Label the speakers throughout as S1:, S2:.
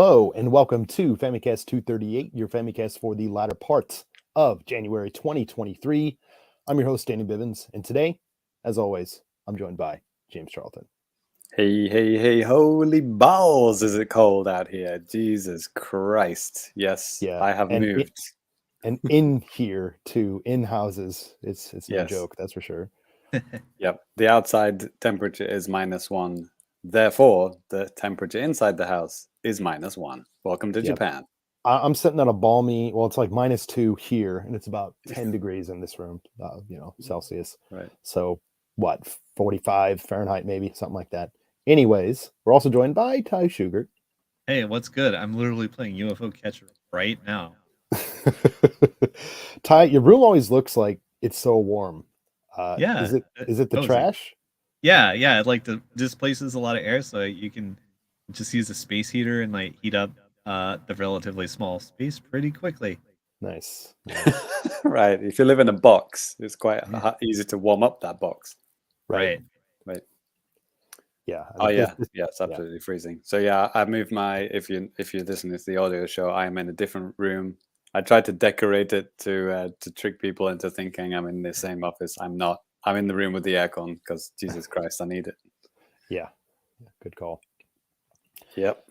S1: Hello and welcome to Famicast 238, your Famicast for the latter part of January 2023. I'm your host, Danny Bivens, and today, as always, I'm joined by James Charlton.
S2: Hey, holy balls, is it cold out here? Jesus Christ. Yes,
S1: Yeah,
S2: I have
S1: and
S2: moved.
S1: and in here too, in houses, it's no
S2: Yes.
S1: joke, that's for sure.
S2: Yep, the outside temperature is -1. Therefore, the temperature inside the house is -1. Welcome to
S1: Yep.
S2: Japan.
S1: I'm sitting on a balmy, well, it's like -2 here, and it's about 10 degrees in this room, Celsius.
S2: Right.
S1: So, what, 45 Fahrenheit, maybe, something like that. Anyways, we're also joined by Ty Schugert.
S3: Hey, what's good? I'm literally playing UFO Catcher right now.
S1: Ty, your room always looks like it's so warm.
S3: Yeah,
S1: Is it the
S3: cozy.
S1: trash?
S3: Yeah. Like the displaces a lot of air, so you can just use a space heater and like heat up the relatively small space pretty quickly.
S1: Nice.
S2: Right. If you live in a box, it's quite easy to warm up that box.
S3: Right.
S1: Yeah.
S2: Oh yeah, it's absolutely freezing. So yeah, I moved my. If you're listening to the audio show, I am in a different room. I tried to decorate it to trick people into thinking I'm in the same office. I'm not. I'm in the room with the aircon because Jesus Christ, I need it.
S1: Yeah. Good call.
S2: Yep.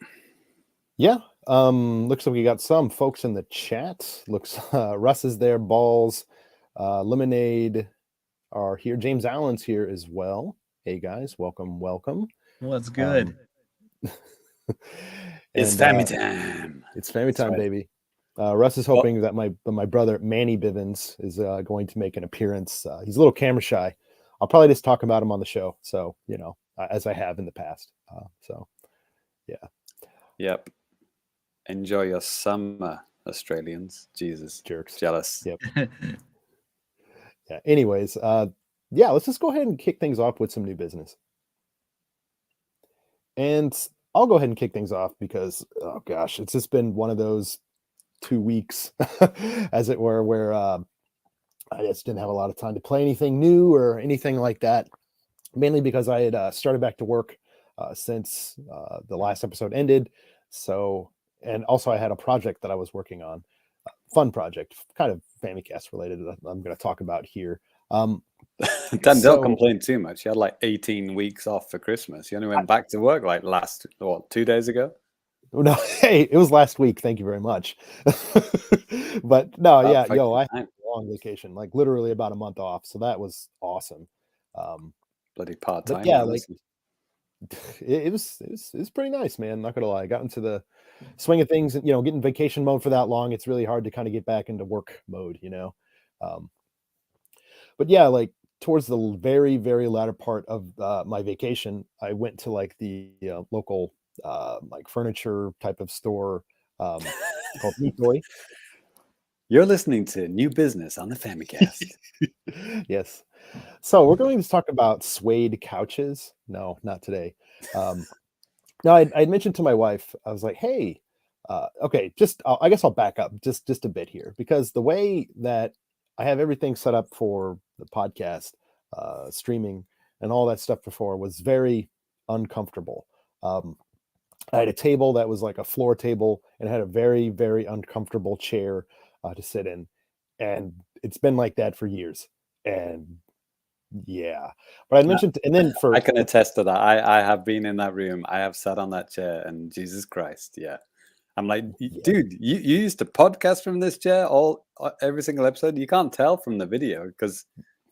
S1: Yeah. Looks like we got some folks in the chat. Looks Russ is there, Balls, Lemonade are here. James Allen's here as well. Hey guys, welcome.
S3: What's good?
S2: It's family time.
S1: It's family time,
S2: right.
S1: baby. Russ is hoping that my brother Manny Bivens is going to make an appearance. He's a little camera shy. I'll probably just talk about him on the show. So, as I have in the past. Yeah.
S2: Yep. Enjoy your summer, Australians. Jesus.
S1: Jerks.
S2: Jealous.
S1: Yep. Yeah. Anyways, let's just go ahead and kick things off with some new business. And I'll go ahead and kick things off because, oh gosh, it's just been one of those 2 weeks, as it were, where I just didn't have a lot of time to play anything new or anything like that. Mainly because I had started back to work since the last episode ended. So, and also I had a project that I was working on, fun project, kind of Famicast related that I'm going to talk about here.
S2: Don't complain too much. You had like 18 weeks off for Christmas. You only went back to work like 2 days ago?
S1: No, hey, it was last week. Thank you very much. But no, I had a long vacation, like literally about a month off. So that was awesome.
S2: Bloody part-time.
S1: Yeah, like it was pretty nice, man. Not gonna lie. I got into the swing of things and, getting vacation mode for that long, it's really hard to kind of get back into work mode, But yeah, like towards the very, very latter part of my vacation, I went to like the local like furniture type of store called Meat Toy.
S2: You're listening to New Business on the Famicast.
S1: Yes. So we're going to talk about suede couches. No, not today. No, I mentioned to my wife, I was like, hey, okay, I guess I'll back up just a bit here, because the way that I have everything set up for the podcast, streaming and all that stuff before was very uncomfortable. I had a table that was like a floor table and had a very, very uncomfortable chair to sit in. And it's been like that for years. And yeah, but I mentioned, and then
S2: I can attest to that. I have been in that room. I have sat on that chair, and Jesus Christ, yeah. I'm like, dude, you used to podcast from this chair every single episode. You can't tell from the video because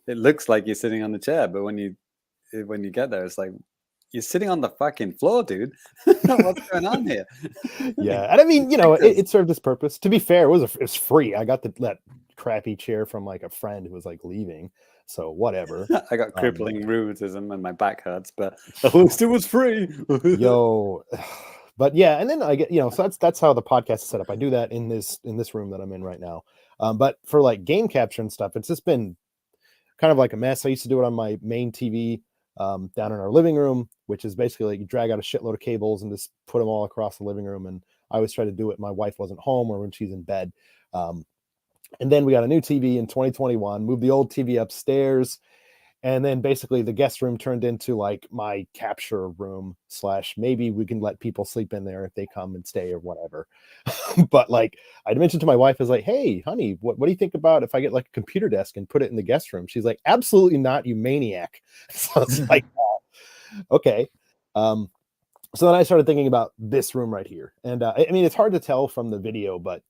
S2: it looks like you're sitting on the chair, but when you get there, it's like you're sitting on the fucking floor, dude. What's going on here?
S1: Yeah, and I mean, it served its purpose. To be fair, it was free. I got that crappy chair from like a friend who was like leaving, so whatever.
S2: I got crippling rheumatism and my back hurts, but at least it was free.
S1: But yeah, and then I get, so that's how the podcast is set up. I do that in this room that I'm in right now. But for like game capture and stuff, it's just been kind of like a mess. I used to do it on my main TV down in our living room, which is basically like you drag out a shitload of cables and just put them all across the living room. And I always try to do it. My wife wasn't home or when she's in bed. And then we got a new TV in 2021, moved the old TV upstairs. And then basically the guest room turned into like my capture room / maybe we can let people sleep in there if they come and stay or whatever. But like I mentioned to my wife, I was like, hey, honey, what do you think about if I get like a computer desk and put it in the guest room? She's like, absolutely not, you maniac. So it's like, oh, okay. So then I started thinking about this room right here. And I mean, it's hard to tell from the video, but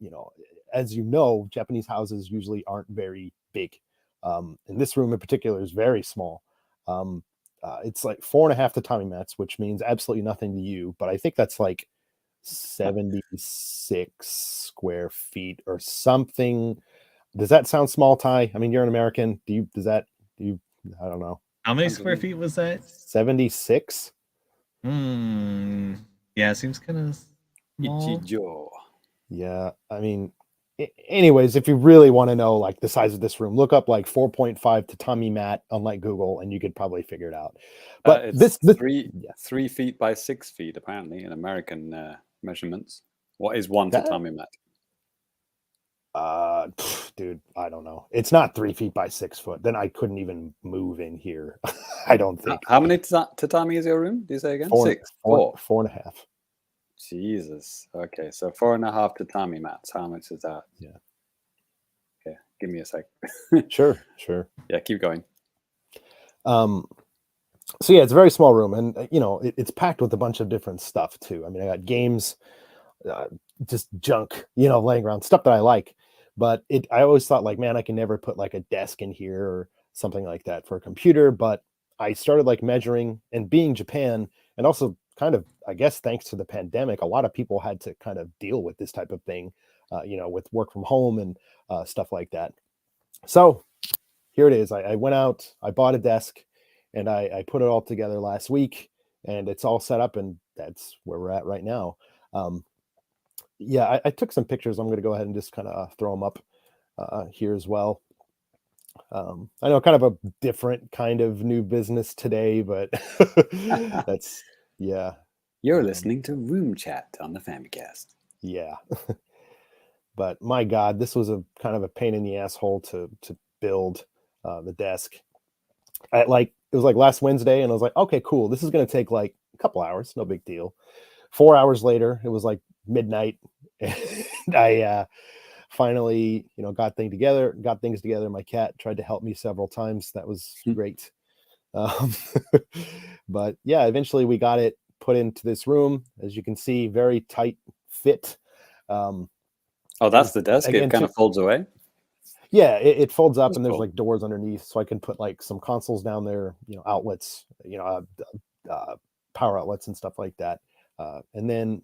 S1: as you know, Japanese houses usually aren't very big. And this room in particular is very small. It's like 4.5 tatami mats, which means absolutely nothing to you. But I think that's like 76 square feet or something. Does that sound small, Ty? I mean, you're an American. I don't know.
S3: How many square feet was that?
S1: 76?
S3: Yeah, it seems kind of small.
S2: Ichijo.
S1: Yeah, I mean, anyways, if you really want to know like the size of this room, look up like 4.5 tatami mat on like Google, and you could probably figure it out. But
S2: it's 3 feet by 6 feet apparently in American measurements. What is one tatami mat?
S1: Dude, I don't know. It's not 3 feet by 6 foot. Then I couldn't even move in here. I don't think.
S2: How many tatami is your room? Do you say again?
S1: 4.5.
S2: Jesus. Okay, so 4.5 tatami mats. How much is that?
S1: Yeah.
S2: Okay, give me a sec.
S1: Sure.
S2: Yeah, keep going.
S1: So yeah, it's a very small room, and it's packed with a bunch of different stuff too. I mean, I got games, just junk, laying around, stuff that I like. But I always thought like, man, I can never put like a desk in here or something like that for a computer. But I started like measuring, and being Japan, and also kind of, I guess, thanks to the pandemic, a lot of people had to kind of deal with this type of thing, with work from home and stuff like that. So here it is. I went out, I bought a desk, and I put it all together last week, and it's all set up, and that's where we're at right now. Yeah, I took some pictures. I'm going to go ahead and just kind of throw them up here as well. I know kind of a different kind of new business today, but that's, yeah.
S2: You're listening to Room Chat on the Famicast.
S1: Yeah. But my God, this was a kind of a pain in the asshole to build the desk. It was like last Wednesday, and I was like, okay, cool. This is going to take like a couple hours. No big deal. 4 hours later, it was like midnight. And I finally, got things together. My cat tried to help me several times. That was great. But yeah, eventually we got it put into this room. As you can see, very tight fit.
S2: Oh, that's the desk. It kind of folds away.
S1: Yeah, it folds up,
S2: That's
S1: and there's
S2: cool.
S1: like doors underneath, so I can put like some consoles down there, outlets, power outlets and stuff like that. And then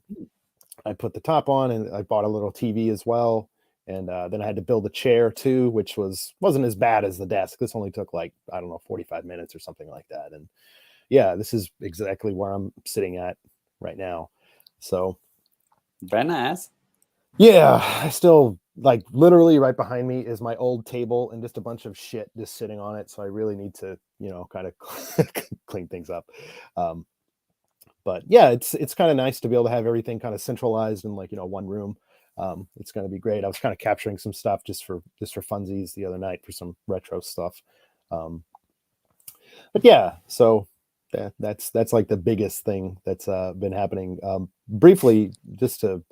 S1: I put the top on, and I bought a little TV as well. And then I had to build a chair too, which wasn't as bad as the desk. This only took like, I don't know, 45 minutes or something like that. And yeah, this is exactly where I'm sitting at right now. So
S2: very nice.
S1: Yeah, I still, like, literally right behind me is my old table and just a bunch of shit just sitting on it. So I really need to, kind of clean things up. But yeah, it's kind of nice to be able to have everything kind of centralized in like, one room. It's going to be great. I was kind of capturing some stuff just for funsies the other night for some retro stuff. But yeah, so that's like the biggest thing that's been happening. Briefly, just to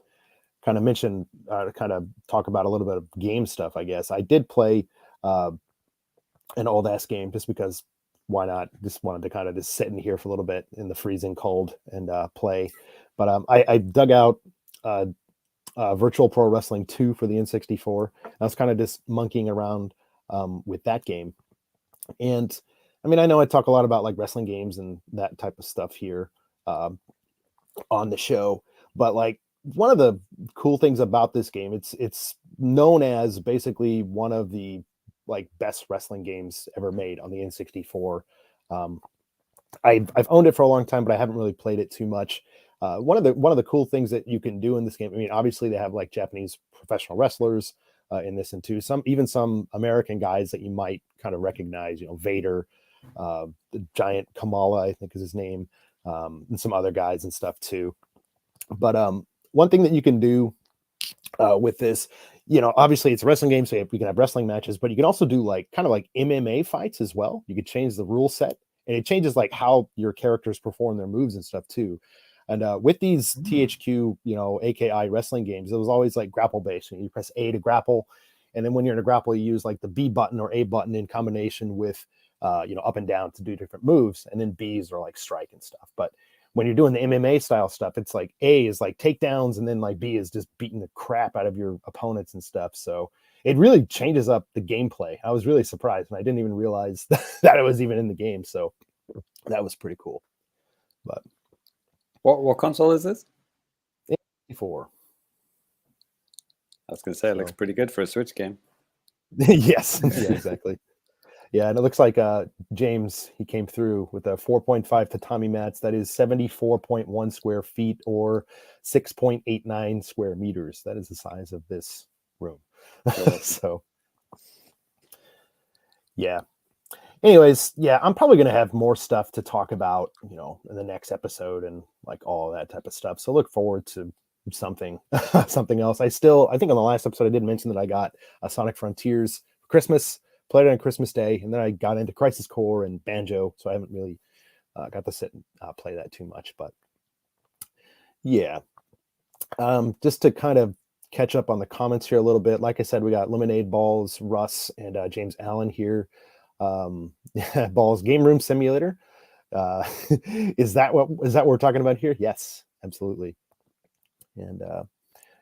S1: kind of mention, kind of talk about a little bit of game stuff, I guess. I did play an old ass game just because why not? Just wanted to kind of just sit in here for a little bit in the freezing cold and play. But I dug out Virtual Pro Wrestling 2 for the N64. I was kind of just monkeying around with that game. And I mean, I know I talk a lot about like wrestling games and that type of stuff here on the show, but like one of the cool things about this game, it's known as basically one of the like best wrestling games ever made on the N64. I've owned it for a long time, but I haven't really played it too much. One of the cool things that you can do in this game, I mean, obviously they have like Japanese professional wrestlers in this, and too even some American guys that you might kind of recognize, Vader, the Giant Kamala, I think is his name, and some other guys and stuff too. But one thing that you can do with this. Obviously it's a wrestling game, so we can have wrestling matches, but you can also do like kind of like MMA fights as well. You could change the rule set, and it changes like how your characters perform their moves and stuff too. And with these THQ, AKI wrestling games, it was always like grapple based. You press A to grapple, and then when you're in a grapple, you use like the B button or A button in combination with up and down to do different moves, and then B's are like strike and stuff. But when you're doing the MMA style stuff, it's like A is like takedowns, and then like B is just beating the crap out of your opponents and stuff. So it really changes up the gameplay. I was really surprised, and I didn't even realize that it was even in the game. So that was pretty cool. But
S2: what console is this?
S1: 4.
S2: I was going to say it looks pretty good for a Switch game.
S1: Yes, yeah, exactly. Yeah, and it looks like James, he came through with a 4.5 tatami mats. That is 74.1 square feet or 6.89 square meters. That is the size of this room. So, yeah. Anyways, yeah, I'm probably going to have more stuff to talk about, in the next episode and like all that type of stuff. So look forward to something else. I think on the last episode, I did mention that I got a Sonic Frontiers for Christmas. Played it on Christmas Day, and then I got into Crisis Core and Banjo, so I haven't really got to sit and play that too much. But yeah, just to kind of catch up on the comments here a little bit. Like I said, we got Lemonade Balls, Russ, and James Allen here. Balls Game Room Simulator. Is that what we're talking about here? Yes, absolutely. And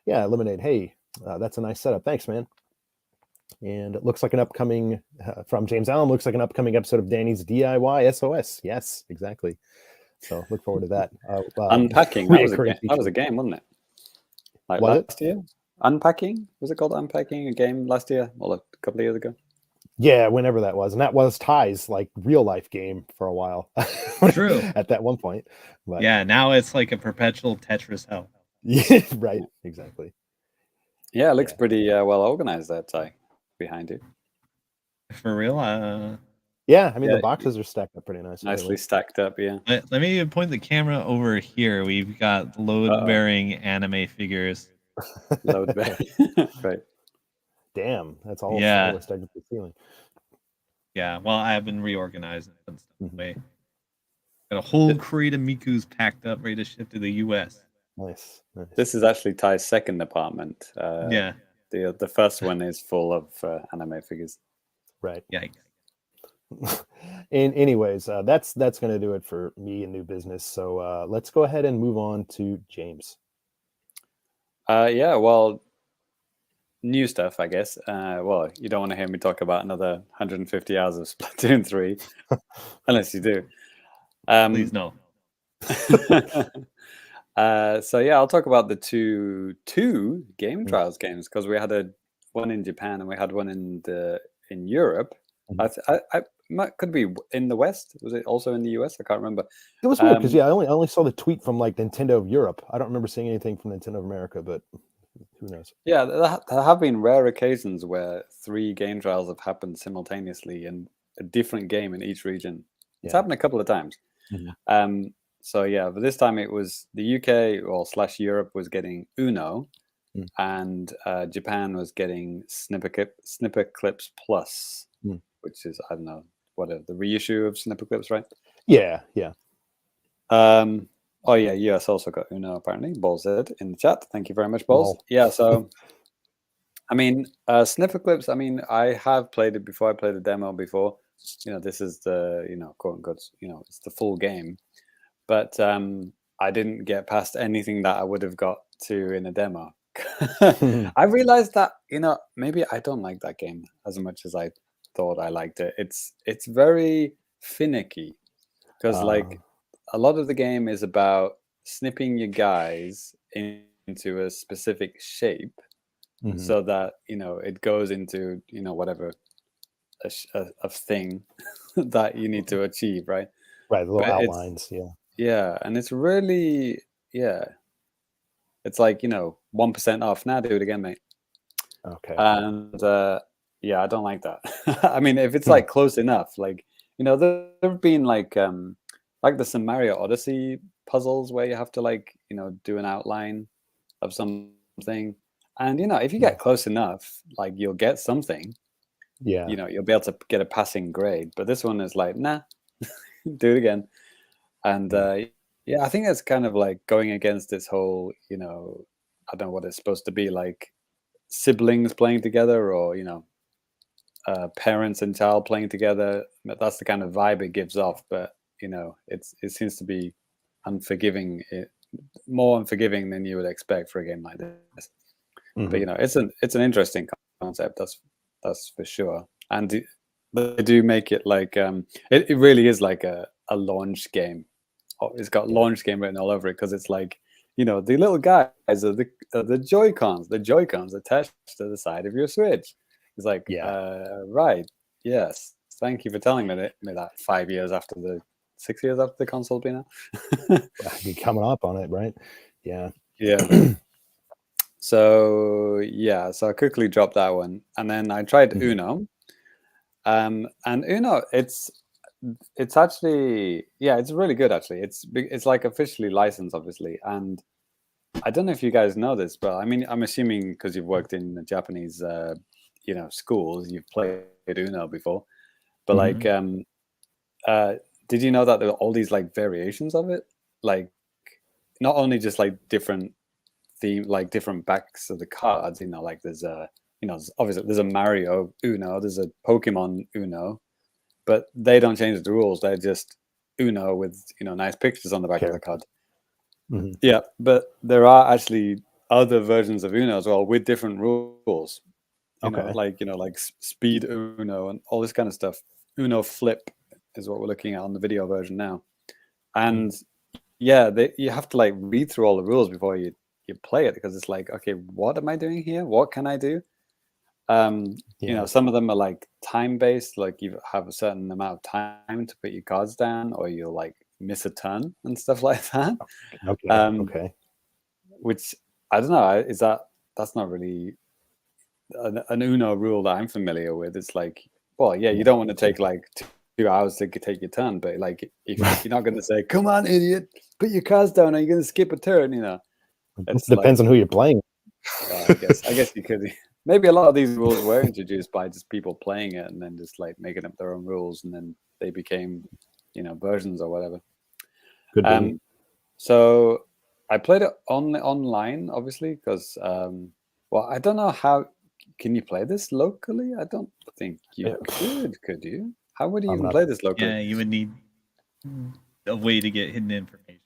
S1: yeah, Lemonade. Hey, that's a nice setup. Thanks, man. And it looks like an upcoming from James Allen. Looks like an upcoming episode of Danny's DIY SOS. Yes, exactly. So look forward to that.
S2: Unpacking. That was a game, wasn't it? Like
S1: was
S2: last year. Unpacking, was it called Unpacking? A game last year, or a couple of years ago?
S1: Yeah, whenever that was, and that was Ty's like real life game for a while.
S3: True.
S1: At that one point. But,
S3: yeah, now it's like a perpetual Tetris hell.
S1: Yeah, right. Exactly.
S2: Yeah, it looks pretty well organized. That Ty behind you.
S3: For real?
S1: Yeah, I mean the boxes are stacked up pretty nicely.
S2: Nicely stacked up, yeah.
S3: Let me point the camera over here. We've got load-bearing anime figures.
S2: Load-bearing, right.
S1: Damn, that's all stacked up to the ceiling.
S3: Yeah, well, I have been reorganizing and stuff away. Got a whole crate of Miku's packed up, ready to ship to the U.S.
S1: Nice.
S2: This is actually Ty's second apartment.
S3: Yeah.
S2: The first one is full of anime figures.
S1: Right.
S3: Yikes.
S1: And anyways, that's going to do it for me and new business. So let's go ahead and move on to James.
S2: Yeah, well, new stuff, I guess. Well, you don't want to hear me talk about another 150 hours of Splatoon 3, unless you do.
S3: Please no.
S2: So yeah, I'll talk about the two game trials games, because we had one in Japan and we had one in Europe. Could be in the West. Was it also in the US? I can't remember.
S1: It was weird because I only saw the tweet from like Nintendo of Europe. I don't remember seeing anything from Nintendo of America, but who knows? Yeah,
S2: there have been rare occasions where 3 game trials have happened simultaneously in a different game in each region. It's happened a couple of times.
S1: Mm-hmm.
S2: So yeah, but this time it was the UK or / Europe was getting Uno, and Japan was getting Snipper Clips Plus, which is, I don't know, the reissue of Snipper Clips, right?
S1: Yeah.
S2: Oh yeah, US also got Uno apparently. Balls in the chat. Thank you very much, Balls. Yeah, so I mean, Snipper Clips. I mean, I have played it before. I played the demo before. This is the quote unquote it's the full game, but I didn't get past anything that I would have got to in a demo. I realized that maybe I don't like that game as much as I thought I liked it. It's very finicky, because like a lot of the game is about snipping your guys into a specific shape, so that it goes into whatever a thing that you need to achieve, right?
S1: Right, the little outlines,
S2: yeah, and it's really it's like 1% off now. Do it again, mate.
S1: Okay.
S2: And yeah, I don't like that. I mean, if it's like close enough, like there have been like the some Mario Odyssey puzzles where you have to like do an outline of something, And if you get close enough, like you'll get something.
S1: Yeah.
S2: You'll be able to get a passing grade. But this one is like, nah, do it again. And I think it's kind of like going against this whole, I don't know what it's supposed to be, like siblings playing together, or parents and child playing together. That's the kind of vibe it gives off. But it seems to be more unforgiving than you would expect for a game like this. But it's an interesting concept. That's for sure. And they do make it like it really is like a launch game. It's got launch game written all over it, because it's like the little guys are the Joy-Cons. The Joy-Cons attached to the side of your Switch. It's like, right, yes, thank you for telling me that 6 years after the console been out.
S1: Be coming up on it, right? Yeah.
S2: So I quickly dropped that one, and then I tried Uno. And Uno, it's actually, it's really good actually. It's like officially licensed, obviously, and I don't know if you guys know this, but I mean, I'm assuming because you've worked in the Japanese schools, you've played Uno before. But like did you know that there are all these like variations of it? Like not only just like different theme, like different backs of the cards, like there's obviously there's a Mario Uno, there's a Pokemon Uno, but they don't change the rules. They're just Uno with nice pictures on the back of the card. Yeah, but there are actually other versions of Uno as well with different rules. Like speed Uno and all this kind of stuff. Uno Flip is what we're looking at on the video version now. And you have to like read through all the rules before you play it, because it's like, okay, what am I doing here? What can I do? Some of them are like time based, like you have a certain amount of time to put your cards down, or you'll like miss a turn and stuff like that.
S1: Okay.
S2: Which I don't know, that's not really an Uno rule that I'm familiar with. It's like, well, you don't want to take like 2 hours to take your turn, but like if you're not going to say, come on, idiot, put your cards down, are you going to skip a turn?
S1: It depends on who you're playing.
S2: I guess you could. Maybe a lot of these rules were introduced by just people playing it and then just like making up their own rules, and then they became versions or whatever.
S1: Could be.
S2: So I played it online, obviously, because I don't know how. Can you play this locally? I don't think you could you? How would you even play this locally?
S3: Yeah, you would need a way to get hidden information.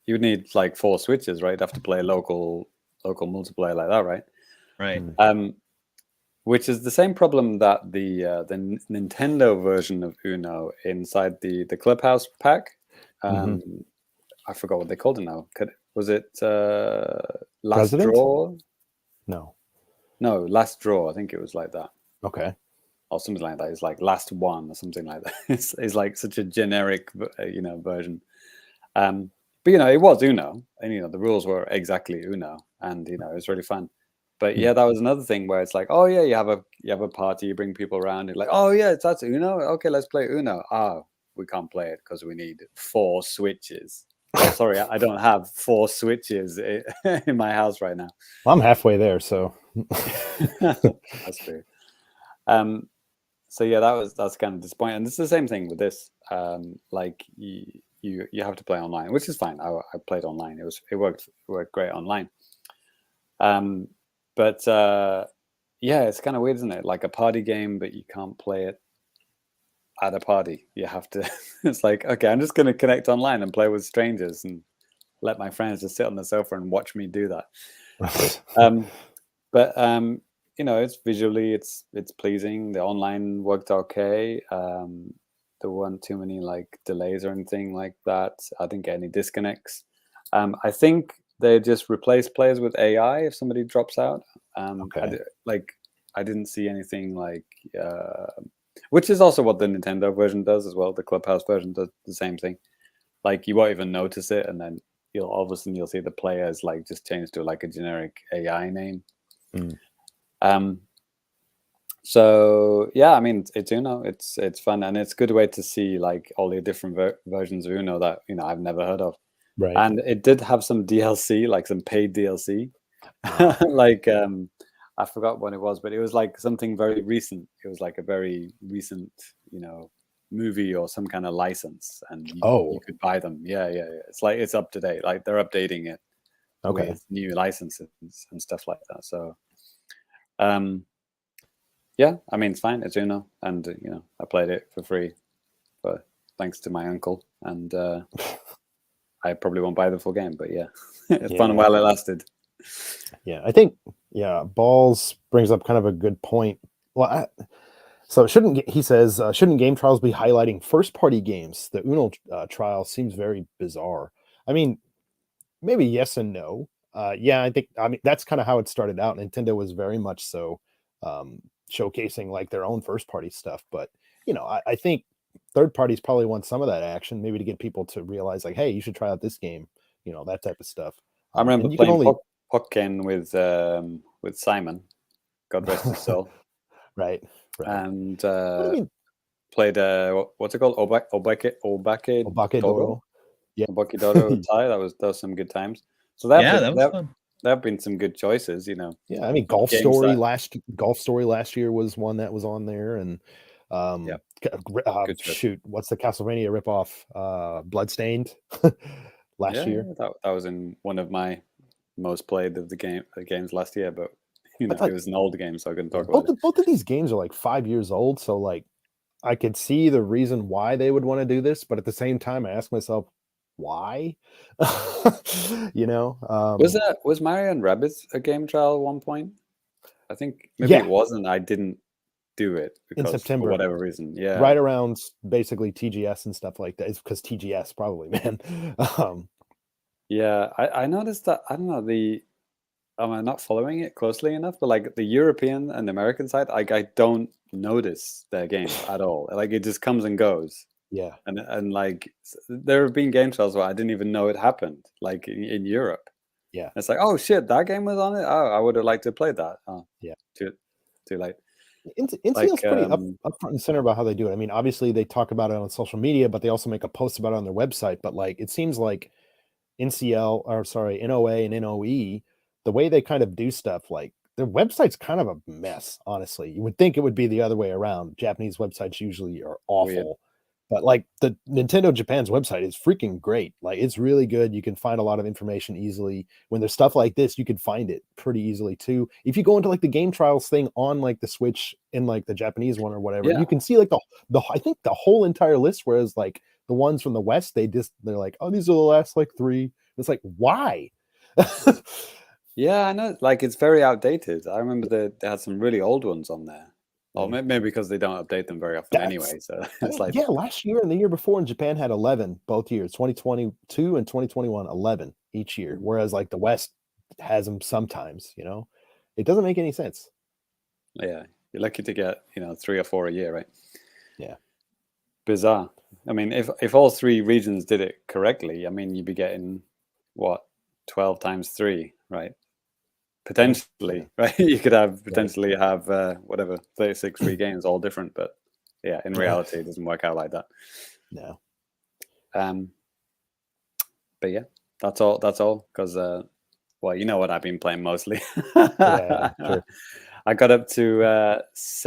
S2: You would need like 4 switches, right? You'd have to play local multiplayer like that, right?
S3: Right.
S2: Which is the same problem that the Nintendo version of Uno inside the Clubhouse pack. I forgot what they called it now. Was it Last
S1: President?
S2: Draw?
S1: No,
S2: Last Draw. I think it was like that.
S1: Okay.
S2: Or something like that. It's like Last One or something like that. It's like such a generic, version. But it was Uno, and the rules were exactly Uno, and it was really fun. But that was another thing where it's like, oh yeah, you have a party, you bring people around, you're like, oh yeah, that's Uno. Okay, let's play Uno. Oh, we can't play it because we need 4 switches. Oh, sorry, I don't have 4 switches in my house right now.
S1: Well, I'm halfway there, so
S2: that's true. So that's kind of disappointing. And it's the same thing with this. Like you have to play online, which is fine. I played online. It worked great online. But it's kind of weird, isn't it? Like a party game, but you can't play it at a party. You have to. It's like, okay, I'm just going to connect online and play with strangers and let my friends just sit on the sofa and watch me do that. But it's visually it's pleasing. The online worked okay. There weren't too many like delays or anything like that. I didn't get any disconnects. I think they just replace players with AI if somebody drops out.
S1: Okay.
S2: I didn't see anything like, which is also what the Nintendo version does as well. The Clubhouse version does the same thing. Like you won't even notice it, and then all of a sudden you'll see the players like just change to like a generic AI name. So I mean, it's Uno. It's fun, and it's a good way to see like all the different versions of Uno that I've never heard of.
S1: Right.
S2: And it did have some DLC, like some paid DLC. Like I forgot what it was, but it was like something very recent. It was like a very recent, movie or some kind of license, and you could buy them. Yeah. It's like it's up to date. Like they're updating it with new licenses and stuff like that. So, yeah, I mean it's fine. It's Uno, and I played it for free, but thanks to my uncle, and I probably won't buy the full game, but yeah, it's fun while it lasted.
S1: Yeah, I think Balls brings up kind of a good point. Well, so he says, shouldn't game trials be highlighting first-party games? The Uno trial seems very bizarre. I mean, maybe yes and no. Yeah, I mean that's kind of how it started out. Nintendo was very much so showcasing like their own first-party stuff, but I think third parties probably want some of that action, maybe to get people to realize like, hey, you should try out this game, that type of stuff.
S2: I remember playing Pokken with Simon, God rest his soul.
S1: Right.
S2: And played what's it called? Obake Dodo.
S1: Yeah,
S2: Obake Dodo tie. That was some good times. So that was fun. There have been some good choices,
S1: Yeah, I mean, Golf Story last year was one that was on there, and shoot, what's the Castlevania ripoff? Bloodstained last year.
S2: That was in one of my most played of the games last year, but it was an old game, so I couldn't talk about it.
S1: Both of these games are like 5 years old, so like I could see the reason why they would want to do this, but at the same time, I ask myself, why?
S2: Was Mario and Rabbids a game trial at one point? I think maybe it wasn't. I didn't do it
S1: in September
S2: for whatever reason. Yeah,
S1: right around basically TGS and stuff like that. It's because TGS probably, man.
S2: Yeah, I noticed that. I don't know I'm not following it closely enough, but like the European and American side, I don't notice their games at all. Like it just comes and goes.
S1: Yeah,
S2: and like there have been game trials where I didn't even know it happened, like in Europe.
S1: Yeah,
S2: it's like, oh shit, that game was on it. Oh, I would have liked to play that. Oh,
S1: yeah,
S2: too late.
S1: NCL's pretty up front and center about how they do it. I mean, obviously they talk about it on social media, but they also make a post about it on their website. But like, it seems like NOA and NOE, the way they kind of do stuff, like their website's kind of a mess. Honestly, you would think it would be the other way around. Japanese websites usually are awful. Weird. But like the Nintendo Japan's website is freaking great. Like it's really good. You can find a lot of information easily. When there's stuff like this, you can find it pretty easily too. If you go into like the game trials thing on like the Switch in like the Japanese one or whatever, you can see like the I think the whole entire list. Whereas like the ones from the West, they're like, oh, these are the last like 3. It's like, why?
S2: Yeah, I know. Like it's very outdated. I remember they had some really old ones on there. Well, maybe because they don't update them very often anyway. So it's like
S1: last year and the year before in Japan had 11 both years, 2022 and 2021, 11 each year. Whereas like the West has them sometimes. It doesn't make any sense.
S2: Yeah, you're lucky to get 3 or 4 a year, right?
S1: Yeah,
S2: bizarre. I mean, if all 3 regions did it correctly, I mean, you'd be getting what 12 times 3, right? Potentially, right? You could potentially have whatever 36 free games, all different, but yeah, in reality, it doesn't work out like that.
S1: No.
S2: But yeah, that's all. Because well, you know what I've been playing mostly.
S1: Yeah, sure.
S2: I got up to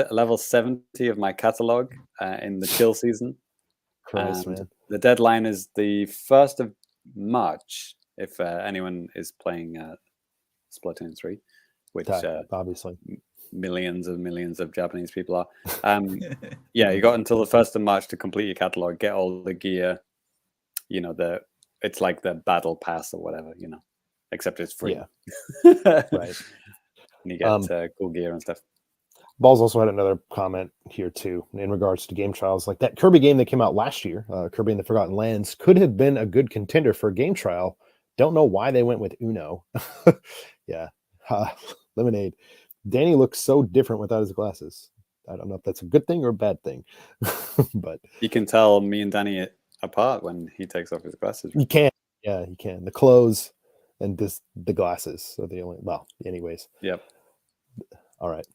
S2: level 70 of my catalog in the chill season.
S1: Christ, man.
S2: The deadline is the 1st of March. If anyone is playing Splatoon 3, which
S1: obviously
S2: millions of Japanese people are. Yeah, you got until the 1st of March to complete your catalog, get all the gear. It's like the battle pass or whatever, except it's free.
S1: Yeah. Right.
S2: And you get cool gear and stuff.
S1: Balls also had another comment here too in regards to game trials. Like that Kirby game that came out last year, Kirby and the Forgotten Lands, could have been a good contender for a game trial. Don't know why they went with Uno. Yeah. Lemonade. Danny looks so different without his glasses. I don't know if that's a good thing or a bad thing. But
S2: you can tell me and Danny apart when he takes off his glasses.
S1: You can. Yeah, you can. The clothes and the glasses are the only. Well, anyways.
S2: Yep.
S1: All right.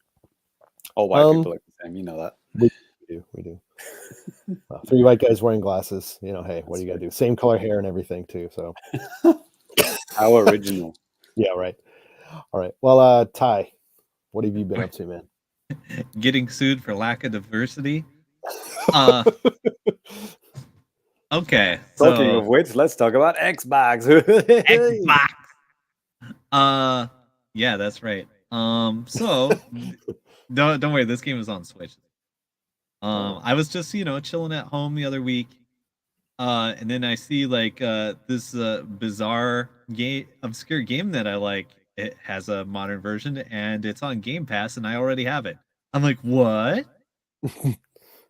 S2: All white people look the same. You know that.
S1: We do. 3 white guys wearing glasses. Hey, what do you got to do? Same color hair and everything too. So.
S2: How original.
S1: Yeah, right. All right. Well, Ty, what have you been up to, man?
S3: Getting sued for lack of diversity. Uh, okay.
S2: Talking
S3: So
S2: of which, let's talk about Xbox.
S3: Xbox. Yeah, that's right. So don't worry, this game is on Switch. I was just chilling at home the other week, and then I see like this bizarre game, obscure game that I like. It has a modern version, and it's on Game Pass, and I already have it. I'm like, what?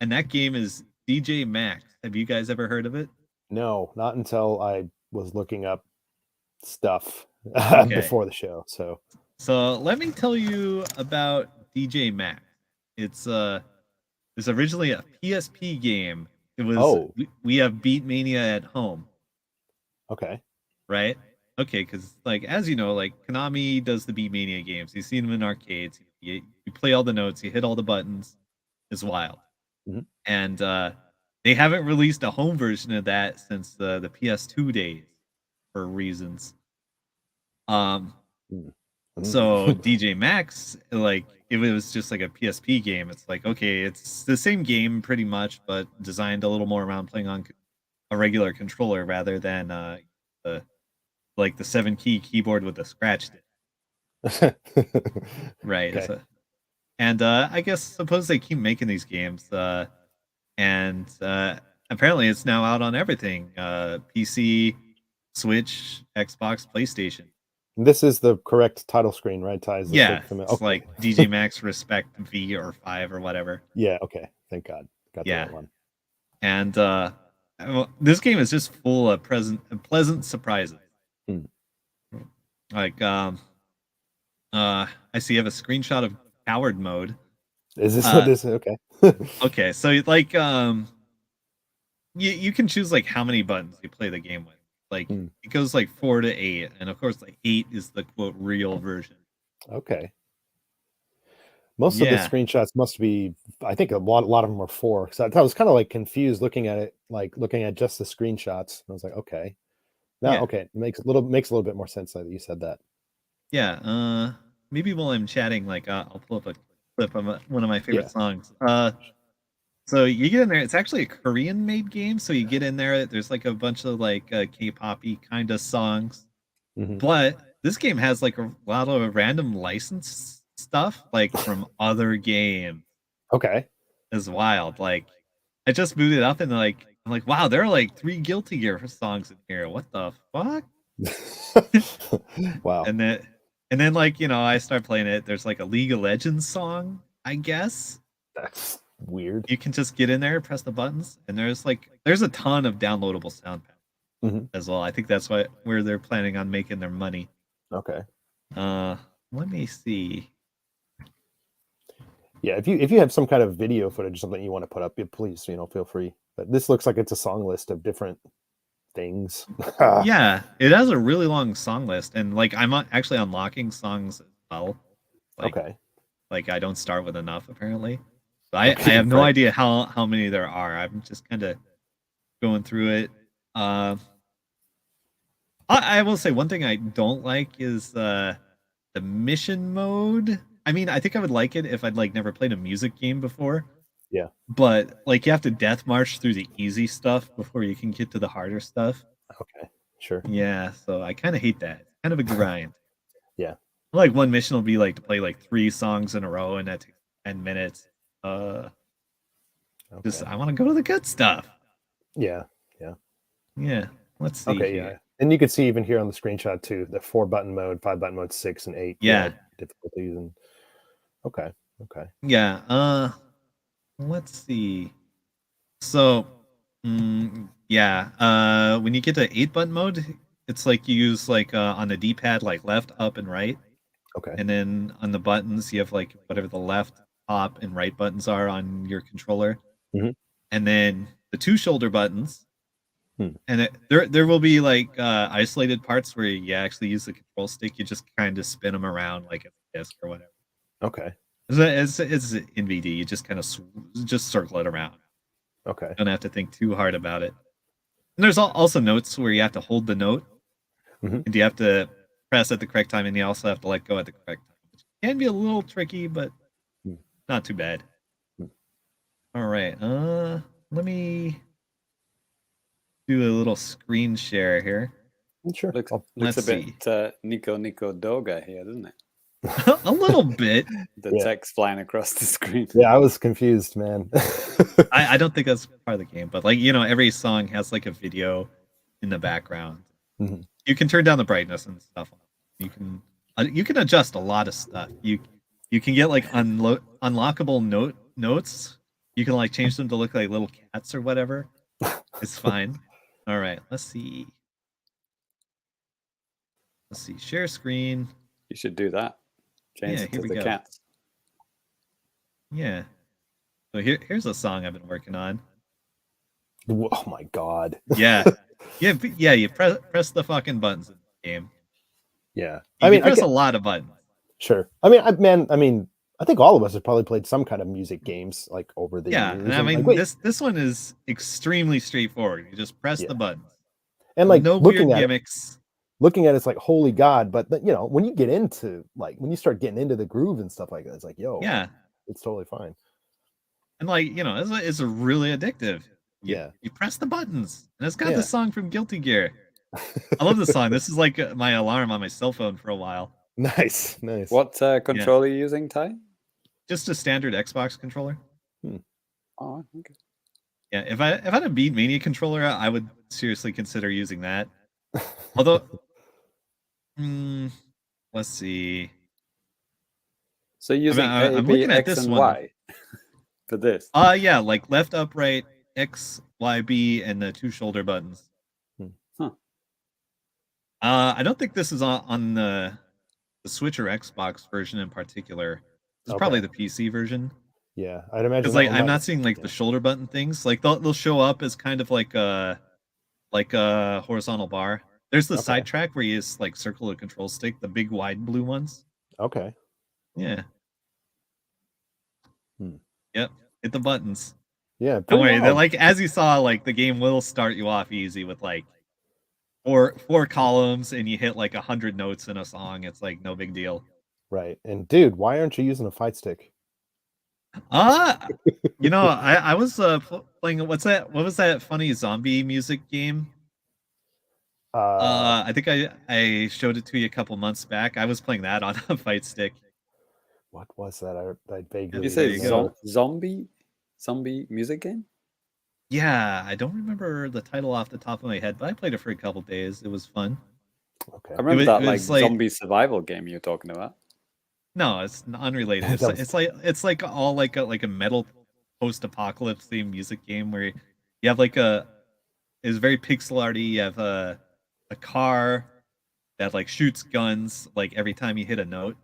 S3: And that game is DJMax. Have you guys ever heard of it?
S1: No, not until I was looking up stuff
S3: Okay.
S1: before the show. So
S3: let me tell you about DJMax. It's originally a PSP game. It was we have Beat Mania at home.
S1: Okay.
S3: Right? Okay, because like as you know, like Konami does the Beat Mania games. You've seen them in arcades. You play all the notes, you hit all the buttons. It's wild.
S1: Mm-hmm.
S3: And they haven't released a home version of that since the PS2 days for reasons. So DJMax, like if it was just like a PSP game, it's like okay, it's the same game pretty much, but designed a little more around playing on a regular controller rather than the 7-key keyboard with the scratch stick. Right.
S1: Okay.
S3: So, and I guess suppose they keep making these games, and apparently it's now out on everything: PC, Switch, Xbox, PlayStation.
S1: This is the correct title screen, right, Ty?
S3: Yeah, it's like DJMAX Respect V or 5 or whatever.
S1: Yeah, okay. Thank God. Got the right one.
S3: And this game is just full of pleasant surprises. Like, I see you have a screenshot of coward mode.
S1: Is this what this is? Okay.
S3: Okay, so like, you can choose like how many buttons you play the game with. Like it goes like 4 to 8, and of course like 8 is the quote real version.
S1: Okay. Most of the screenshots must be, I think a lot of them are 4. Because I was kind of like confused looking at it, like looking at just the screenshots. I was like, okay, now okay, makes a little bit more sense that you said that.
S3: Yeah. Maybe while I'm chatting, like I'll pull up a clip of one of my favorite songs. So you get in there. It's actually a Korean-made game. So you get in there. There's like a bunch of like K-poppy kind of songs, but this game has like a lot of random license stuff, like from other games.
S1: Okay,
S3: it's wild. Like I just booted up and like I'm like, wow, there are like 3 Guilty Gear songs in here. What the fuck?
S1: Wow.
S3: And then like I start playing it. There's like a League of Legends song, I guess.
S1: That's weird.
S3: You can just get in there, press the buttons, and there's a ton of downloadable sound packs as well. I think that's where they're planning on making their money.
S1: Okay.
S3: Let me see.
S1: Yeah, if you have some kind of video footage, something you want to put up, please, feel free. But this looks like it's a song list of different things.
S3: Yeah, it has a really long song list, and like I'm actually unlocking songs as well. Like,
S1: okay.
S3: Like I don't start with enough apparently. So I have no idea how many there are. I'm just kind of going through it. I will say one thing I don't like is the mission mode. I mean, I think I would like it if I'd like never played a music game before.
S1: Yeah.
S3: But like you have to death march through the easy stuff before you can get to the harder stuff.
S1: Okay. Sure.
S3: Yeah, so I kind of hate that. It's kind of a grind.
S1: Yeah.
S3: Like one mission will be like to play like 3 songs in a row, and that takes 10 minutes. Just I want to go to the good stuff.
S1: Yeah.
S3: Let's see.
S1: Okay, here. And you can see even here on the screenshot too, the 4-button mode, 5-button mode, 6 and 8.
S3: Yeah.
S1: Difficulties and okay.
S3: Yeah. Let's see. So, when you get to 8-button mode, it's like you use like on the D-pad like left, up, and right.
S1: Okay.
S3: And then on the buttons, you have like whatever the left, top, and right buttons are on your controller. And then the 2 shoulder buttons. And there will be like isolated parts where you actually use the control stick. You just kind of spin them around like a disc or whatever.
S1: Okay.
S3: It's NVD. You just kind of just circle it around.
S1: Okay.
S3: You don't have to think too hard about it. And there's also notes where you have to hold the note, and you have to press at the correct time, and you also have to let go at the correct time, which can be a little tricky, but not too bad. All right, let me do a little screen share here.
S1: Sure.
S2: Looks
S3: Let's
S2: a bit Nico Doga here, doesn't it?
S3: A little bit.
S2: The text flying across the screen.
S1: Yeah, I was confused, man.
S3: I don't think that's part of the game, but like, you know, every song has like a video in the background.
S1: Mm-hmm.
S3: You can turn down the brightness and stuff. You can adjust a lot of stuff. You can get like unlockable notes. You can like change them to look like little cats or whatever. It's fine. All right, let's see. Share screen.
S2: You should do that. Change it to the cats.
S3: Yeah. So here's a song I've been working on.
S1: Oh my god.
S3: Yeah. You press the fucking buttons in the game.
S1: Yeah.
S3: You press a lot of buttons.
S1: Sure. I mean, I think all of us have probably played some kind of music games like over the years.
S3: And I mean,
S1: like,
S3: this one is extremely straightforward. You just press the buttons.
S1: And like
S3: no
S1: looking
S3: weird
S1: at
S3: gimmicks.
S1: Looking at it's like, holy god. But you know, when you get into like when you start getting into the groove and stuff like that, it's like, yo,
S3: yeah,
S1: it's totally fine.
S3: And like, you know, it's really addictive. You press the buttons, and it's got the song from Guilty Gear. I love this song. This is like my alarm on my cell phone for a while.
S1: Nice.
S2: What controller are you using, Ty?
S3: Just a standard Xbox controller.
S2: Oh, okay.
S3: Yeah, if I had a Beat Mania controller, I would seriously consider using that. Although, let's see.
S2: So using A, B, X, and Y for this?
S3: Yeah, like left, upright, X, Y, B, and the 2 shoulder buttons. I don't think this is on the Switch or Xbox version in particular. It's probably the PC version.
S1: Yeah, I'd imagine.
S3: Because like I'm not seeing like the shoulder button things. Like they'll show up as kind of like a horizontal bar. There's the sidetrack where you just like circle the control stick, the big wide blue ones.
S1: Okay.
S3: Yeah. Yep. Hit the buttons.
S1: Yeah.
S3: Don't worry. They're like, as you saw, like the game will start you off easy with like four columns, and you hit like 100 notes in a song. It's like no big deal.
S1: Right. And dude, why aren't you using a fight stick?
S3: You know, I was playing. What was that funny zombie music game? I think I showed it to you a couple months back. I was playing that on a fight stick.
S1: What was that? I vaguely.
S2: You say zombie music game?
S3: Yeah, I don't remember the title off the top of my head, but I played it for a couple days. It was fun.
S1: Okay.
S2: I remember that zombie survival game you're talking about.
S3: No, it's unrelated. It's like all like a metal post-apocalypse themed music game where you have like it's very pixel arty. You have a car that like shoots guns like every time you hit a note.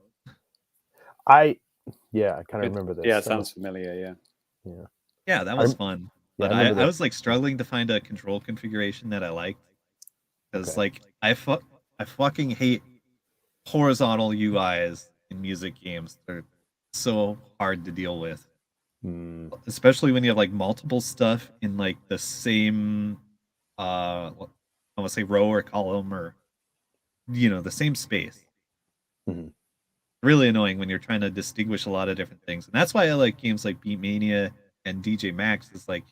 S1: I kind of remember this.
S2: Yeah, it sounds familiar.
S3: Yeah, that was fun. But I was like struggling to find a control configuration that I liked because like I fucking hate horizontal UIs in music games. They're so hard to deal with, especially when you have like multiple stuff in like the same I want to say row or column, or the same space. Really annoying when you're trying to distinguish a lot of different things. And that's why I like games like Beat Mania and DJMax. Is like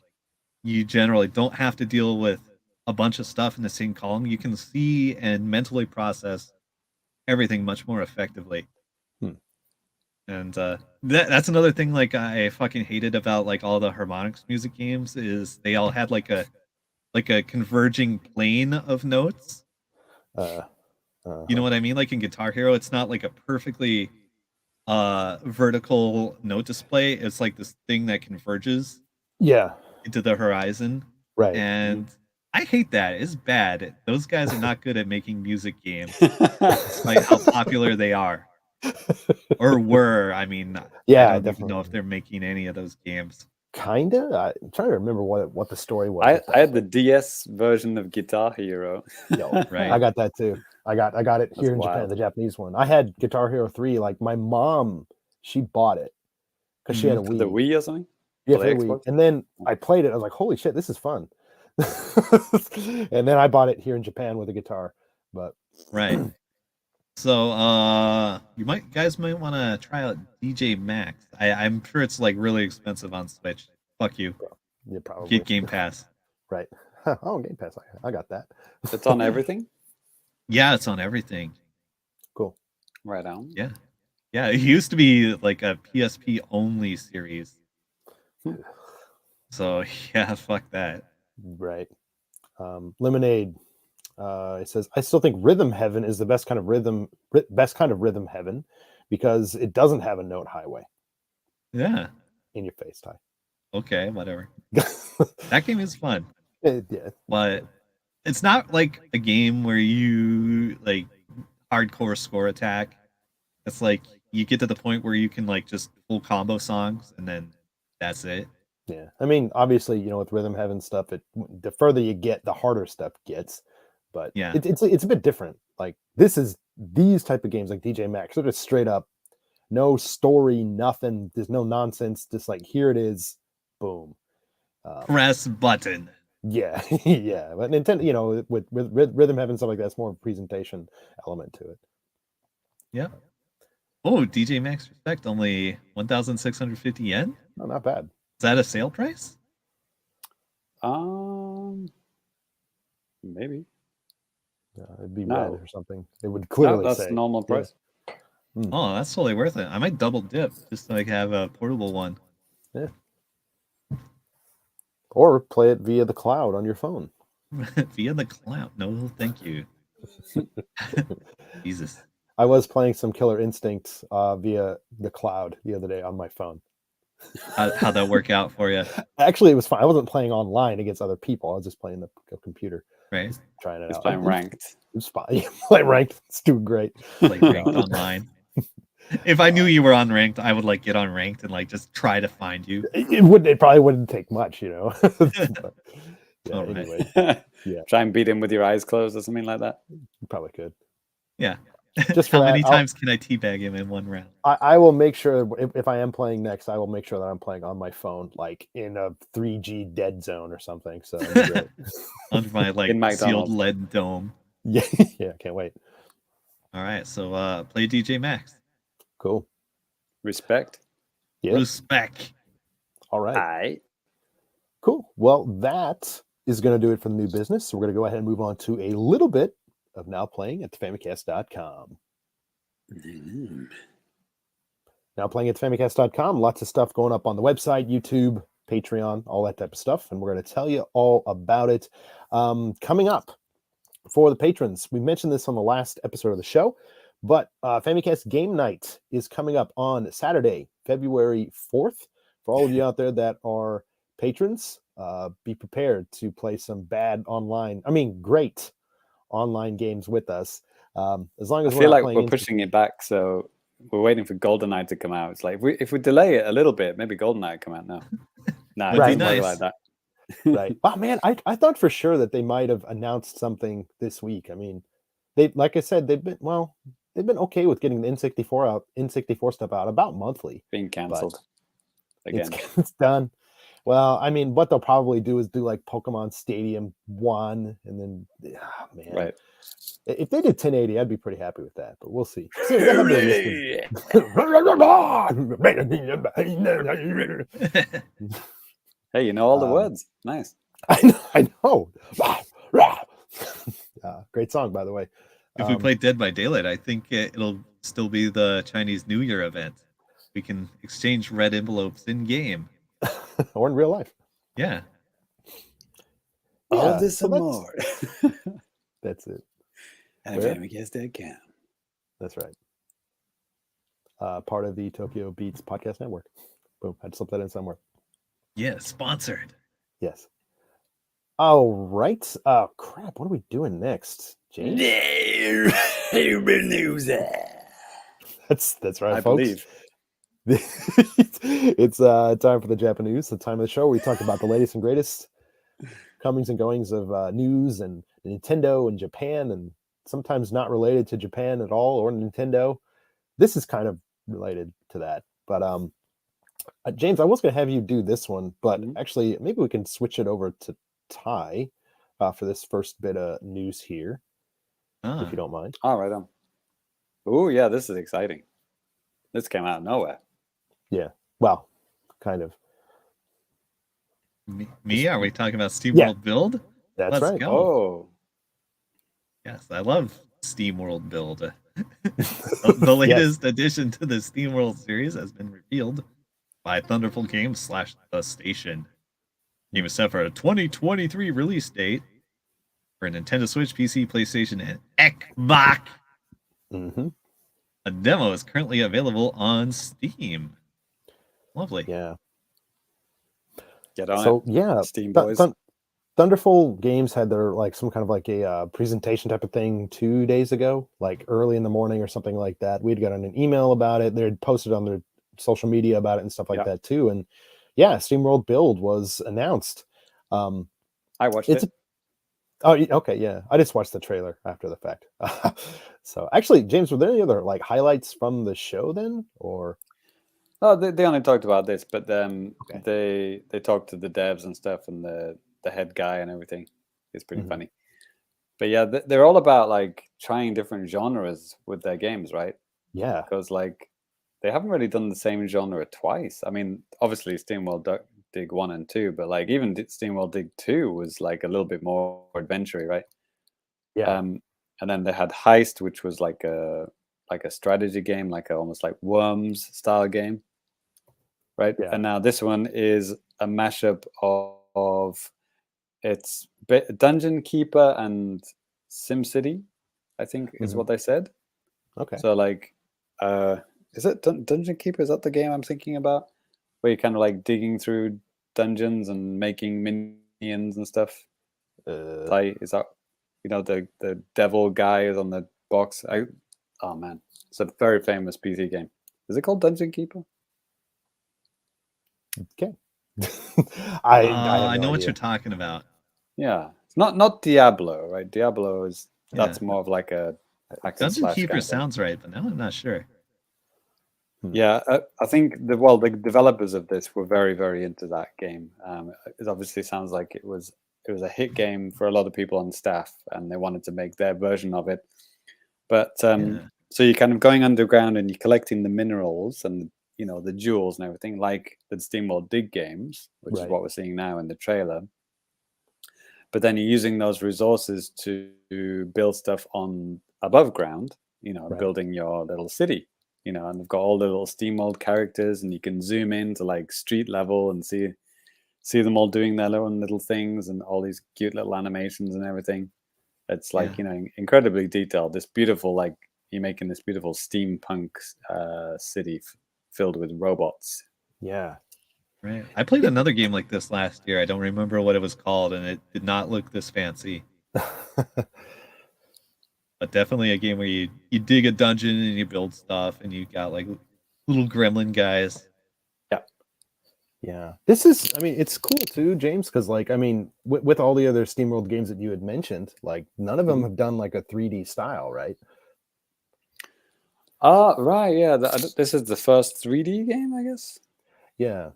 S3: you generally don't have to deal with a bunch of stuff in the same column. You can see and mentally process everything much more effectively. And that's another thing like I fucking hated about like all the harmonics music games is they all had like a converging plane of notes. You know what I mean? Like in Guitar Hero, it's not like a perfectly vertical note display. It's like this thing that converges into the horizon.
S1: Right.
S3: And I hate that. It's bad. Those guys are not good at making music games. Despite how popular they are. Or were. I mean, I don't even know if they're making any of those games.
S1: Kinda. I'm trying to remember what the story was.
S2: I had the DS version of Guitar Hero.
S3: Right.
S1: I got that too. I got it here in Japan, the Japanese one. I had Guitar Hero 3. Like my mom, she bought it because she had a Wii.
S2: The Wii or something?
S1: Yeah, for the Wii. And then I played it. I was like, holy shit, this is fun. And then I bought it here in Japan with a guitar. But
S3: right. So you guys might want to try out DJMax. I'm sure it's like really expensive on Switch. Fuck you.
S1: Yeah, probably.
S3: Get Game Pass.
S1: Right. Oh, Game Pass. I got that.
S2: It's on everything.
S3: Yeah, it's on everything.
S1: Cool.
S2: Right on.
S3: Yeah. Yeah, it used to be like a PSP only series. So yeah, fuck that.
S1: Right. Lemonade. It says, I still think Rhythm Heaven is the best kind of rhythm heaven because it doesn't have a note highway.
S3: Yeah.
S1: In your face, Ty.
S3: Okay, whatever. That game is fun.
S1: Yeah.
S3: But it's not like a game where you like hardcore score attack. It's like you get to the point where you can like just full combo songs and then that's it.
S1: Yeah. I mean, obviously, with Rhythm Heaven stuff, the further you get, the harder stuff gets. But
S3: yeah,
S1: it's a bit different. Like these type of games like DJMax, they're just straight up, no story, nothing. There's no nonsense. Just like here it is, boom.
S3: Press button.
S1: Yeah, yeah. But Nintendo, with Rhythm Heaven stuff like that, it's more of a presentation element to it.
S3: Yeah. Oh, DJMAX Respect only 1,650 yen.
S1: Oh, not bad.
S3: Is that a sale price?
S2: Maybe.
S1: It'd be
S2: No.
S1: red or something. It would clearly
S2: that's
S1: say
S2: normal price.
S1: Yeah.
S3: Oh, that's totally worth it. I might double dip just to like have a portable one.
S1: Yeah. Or play it via the cloud on your phone.
S3: Via the cloud. No, thank you. Jesus.
S1: I was playing some Killer Instinct via the cloud the other day on my phone.
S3: How'd that work out for you?
S1: Actually, it was fine. I wasn't playing online against other people. I was just playing the computer.
S3: Right.
S1: Just trying it
S2: It's
S1: out.
S2: playing ranked.
S1: It's fine. Play ranked. It's doing great.
S3: Like ranked online. If I knew you were on ranked, I would like get on ranked and like just try to find you.
S1: It probably wouldn't take much, But, yeah,
S3: All right.
S1: anyway. Yeah.
S2: Try and beat him with your eyes closed or something like that.
S1: You probably could.
S3: Yeah.
S1: Just for
S3: How
S1: that,
S3: many times can I teabag him in one round?
S1: I will make sure if I am playing next, I will make sure that I'm playing on my phone, like in a 3G dead zone or something. So it'd be great.
S3: Under my like
S2: In McDonald's.
S3: sealed lead dome.
S1: Yeah, can't wait.
S3: All right, so play DJ Max.
S1: Cool.
S2: Respect.
S1: Yeah.
S3: Respect.
S1: All right.
S2: Aye.
S1: Cool. Well, that is going to do it for the new business. So we're going to go ahead and move on to a little bit of now playing at Famicast.com. Now playing at Famicast.com, lots of stuff going up on the website, YouTube, Patreon, all that type of stuff. And we're going to tell you all about it. Coming up for the patrons, we mentioned this on the last episode of the show, but Famicast Game Night is coming up on Saturday, February 4th. For all of you out there that are patrons, be prepared to play some great online games with us. As long as
S2: I feel like
S1: playing
S2: we're pushing it back, so we're waiting for Goldeneye to come out. It's like if we delay it a little bit, maybe Goldeneye will come out now. No,
S3: That'd
S2: it
S3: be
S2: doesn't work
S3: nice.
S2: like that.
S1: Right. Oh man, I thought for sure that they might have announced something this week. I mean, like I said, they've been okay with getting the N64 stuff out about monthly.
S2: Being cancelled again.
S1: It's done. Well, I mean, what they'll probably do is do like Pokemon Stadium 1 and then man.
S2: Right.
S1: If they did 1080, I'd be pretty happy with that, but we'll see.
S2: Hey, you know all the words. Nice.
S1: I know. Great song, by the way.
S3: If we play Dead by Daylight, I think it'll still be the Chinese New Year event. We can exchange red envelopes in game.
S1: Or in real life.
S3: Yeah.
S2: All this
S1: so
S2: and more.
S1: That's it.
S2: And
S1: Where?
S2: Famicast.com.
S1: That's right. Part of the Tokyo Beats podcast network. Boom. Had to slip that in somewhere.
S3: Yeah, sponsored.
S1: Yes. All right. Crap. What are we doing next, James? That's right,
S2: I
S1: folks.
S2: believe.
S1: It's time for the JAPANews, the time of the show where we talk about the latest and greatest comings and goings of news and Nintendo and Japan, and sometimes not related to Japan at all or Nintendo. This is kind of related to that, but James, I was going to have you do this one, but actually maybe we can switch it over to Ty for this first bit of news here, if you don't mind.
S2: All right, on. Oh yeah, this is exciting. This came out of nowhere.
S1: Yeah. Well, kind of.
S3: Me? Are we talking about SteamWorld Build?
S1: That's
S3: Let's
S1: right.
S3: go.
S2: Oh,
S3: Yes, I love SteamWorld Build. The latest addition to the SteamWorld series has been revealed by Thunderful Games / The Station. The game is set for a 2023 release date for Nintendo Switch, PC, PlayStation, and Xbox.
S1: Mm-hmm.
S3: A demo is currently available on Steam. Lovely.
S1: Yeah.
S2: get on
S1: So
S2: it,
S1: yeah,
S2: Steam boys.
S1: Thunderful Games had their like some kind of like a presentation type of thing 2 days ago, like early in the morning or something like that. We'd gotten an email about it. They had posted on their social media about it and stuff like that too. And yeah, SteamWorld Build was announced.
S2: I watched
S1: it's
S2: it.
S1: Oh, okay, yeah. I just watched the trailer after the fact. So actually, James, were there any other like highlights from the show then, or?
S2: Oh, they only talked about this, but
S1: Okay.
S2: they talked to the devs and stuff, and the head guy and everything. It's pretty
S1: Mhm.
S2: funny. But yeah, they're all about like trying different genres with their games, right?
S1: Yeah.
S2: Because like they haven't really done the same genre twice. I mean, obviously SteamWorld Dig 1 and 2, but like even SteamWorld Dig 2 was like a little bit more adventure, right?
S1: Yeah.
S2: And then they had Heist, which was like a strategy game, like almost like Worms style game, right?
S1: Yeah.
S2: And now this one is a mashup of it's Dungeon Keeper and SimCity, I think is what they said.
S1: Okay.
S2: So like, is it Dungeon Keeper? Is that the game I'm thinking about? Where you're kind of like digging through dungeons and making minions and stuff. Is that, you know, the devil guy is on the box? Oh man, it's a very famous PC game. Is it called Dungeon Keeper?
S1: Okay. I have
S3: I
S1: no
S3: know what
S1: idea.
S3: you're talking about.
S2: Yeah, it's not Diablo, right? Diablo is that's
S3: Yeah.
S2: more of like a hack and
S3: Dungeon
S2: slash
S3: Keeper
S2: kind of thing.
S3: sounds right, but now I'm not sure.
S2: Yeah, I think the developers of this were very, very into that game. It obviously sounds like it was a hit game for a lot of people on staff, and they wanted to make their version of it. But so you're kind of going underground and you're collecting the minerals and, you know, the jewels and everything, like the SteamWorld Dig games, which is what we're seeing now in the trailer. But then you're using those resources to build stuff on above ground, you know, building your little city. You know, and they've got all the little SteamWorld characters, and you can zoom in to like street level and see them all doing their own little things and all these cute little animations and everything. It's like, you know, incredibly detailed. This beautiful, like, you're making this beautiful steampunk city filled with robots.
S1: Yeah.
S3: Right. I played another game like this last year. I don't remember what it was called, and it did not look this fancy. But definitely a game where you dig a dungeon and you build stuff, and you got like little gremlin guys.
S2: Yeah.
S1: Yeah. This is, I mean, it's cool too, James, because like, I mean, with all the other SteamWorld games that you had mentioned, like none of them have done like a 3D style, right?
S2: Right. Yeah. This is the first 3D game, I guess.
S1: Yeah.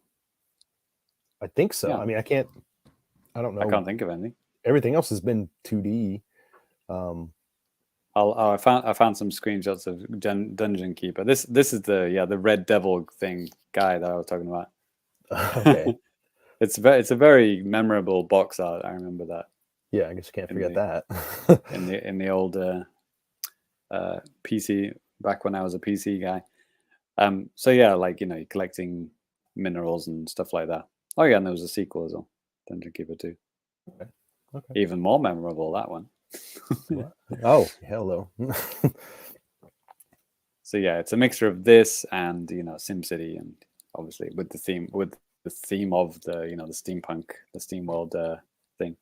S1: I think so.
S2: Yeah.
S1: I mean, I don't know.
S2: I can't think of anything.
S1: Everything else has been 2D.
S2: I found some screenshots of Dungeon Keeper. This is the Red Devil guy that I was talking about.
S1: Okay.
S2: It's a very memorable box art. I remember that.
S1: Yeah, I guess you can't forget that.
S2: in the old PC, back when I was a PC guy. So yeah, like, you know, you're collecting minerals and stuff like that. Oh yeah, and there was a sequel as well, Dungeon Keeper 2.
S1: Okay.
S2: Even more memorable, that one.
S1: Oh, hello.
S2: So yeah, it's a mixture of this and, you know, SimCity, and obviously with the theme of the, you know, the steampunk, the SteamWorld thing.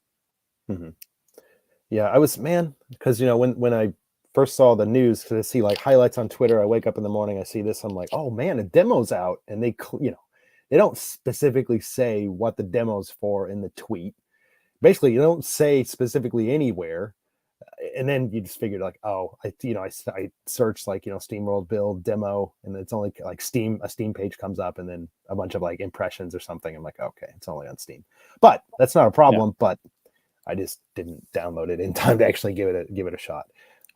S1: Yeah, I was, man, because, you know, when I first saw the news, because I see like highlights on Twitter, I wake up in the morning, I see this, I'm like, oh man, a demo's out, and they, you know, they don't specifically say what the demo's for in the tweet. Basically, you don't say specifically anywhere. And then you just figured like, oh, I searched like, you know, SteamWorld Build demo, and it's only like a Steam page comes up, and then a bunch of like impressions or something. I'm like, okay, it's only on Steam, but that's not a problem. Yeah. But I just didn't download it in time to actually give it a shot.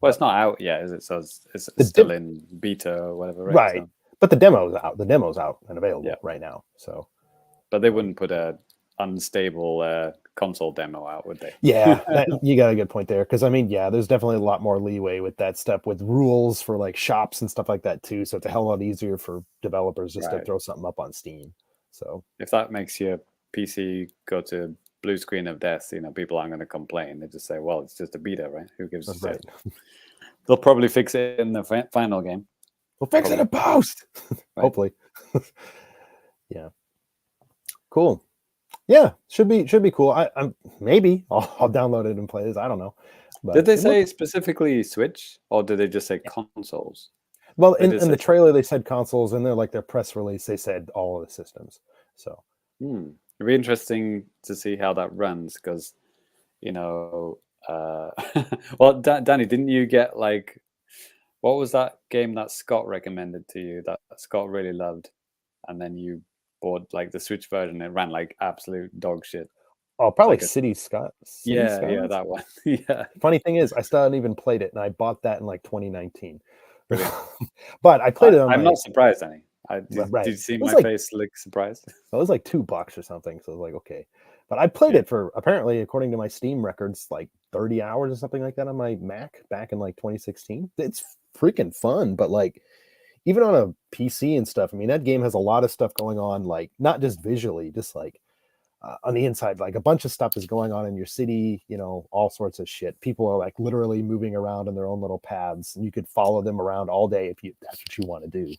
S2: Well, it's not out yet, is it? So it's
S1: The
S2: still in beta or whatever, right?
S1: right.
S2: So,
S1: But the demo's out. The demo's out and available
S2: Yeah.
S1: right now. So
S2: but they wouldn't put a unstable console demo out, would they?
S1: yeah, you got a good point there. Because I mean, yeah, there's definitely a lot more leeway with that stuff, with rules for like shops and stuff like that too. So it's a hell of a lot easier for developers just to
S2: Right.
S1: throw something up on Steam. So
S2: If that makes your PC go to blue screen of death, people aren't going to complain. They just say, "Well, it's just a beta, right? Who gives a
S1: that's
S2: shit?"
S1: right.
S2: They'll probably fix it in the final game.
S1: We'll fix it in post.
S2: Right.
S1: Hopefully. Yeah. Cool. Yeah, should be cool. I'm maybe I'll download it and play this. I don't know. But
S2: Did they
S1: it
S2: say
S1: looked-
S2: specifically Switch, or did they just say consoles?
S1: well
S2: they
S1: in
S2: did
S1: the
S2: say
S1: trailer they said consoles, and their press release they said all of the systems. So
S2: It'd be interesting to see how that runs, because well, Danny, didn't you get like, what was that game that Scott recommended to you that Scott really loved, and then you bought like the Switch version? It ran like absolute dog shit.
S1: probably
S2: Like a-
S1: City Scott.
S2: Yeah,
S1: Skylines?
S2: that one. Yeah,
S1: Funny thing is, I still haven't even played it, and I bought that in like 2019.
S2: Really?
S1: But I played it on
S2: I'm
S1: my
S2: not surprised, Danny. Did
S1: right.
S2: you see
S1: It was
S2: my
S1: like-
S2: face look surprised?
S1: So it was like $2 or something. So I was like, okay. But I played
S2: Yeah.
S1: it for, apparently, according to my Steam records, like 30 hours or something like that on my Mac back in like 2016. It's freaking fun. But like, even on a PC and stuff, I mean, that game has a lot of stuff going on, like not just visually, just like on the inside, like a bunch of stuff is going on in your city, all sorts of shit. People are like literally moving around in their own little paths, and you could follow them around all day if that's what you want to do.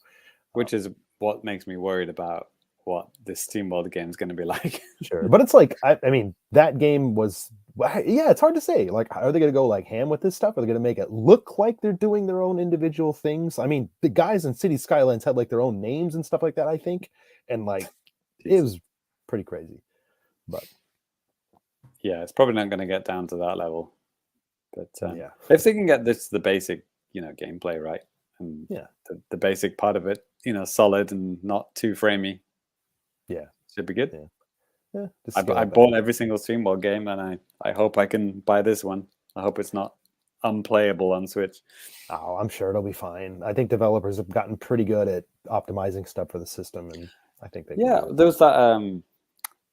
S2: Which is what makes me worried about what this SteamWorld game is going to be like.
S1: Sure, but it's like I mean that game was it's hard to say. Like, are they going to go like ham with this stuff? Are they going to make it look like they're doing their own individual things? I mean, the guys in City Skylines had like their own names and stuff like that, I think, and like it was pretty crazy. But
S2: yeah, it's probably not going to get down to that level. But
S1: yeah,
S2: if they can get this the basic gameplay right, and
S1: yeah,
S2: the basic part of it solid and not too framey,
S1: yeah,
S2: should be good.
S1: yeah.
S2: I bought every single SteamWorld game, and I hope I can buy this one. I hope it's not unplayable on Switch.
S1: Oh, I'm sure it'll be fine. I think developers have gotten pretty good at optimizing stuff for the system, and I think they can do it.
S2: There was that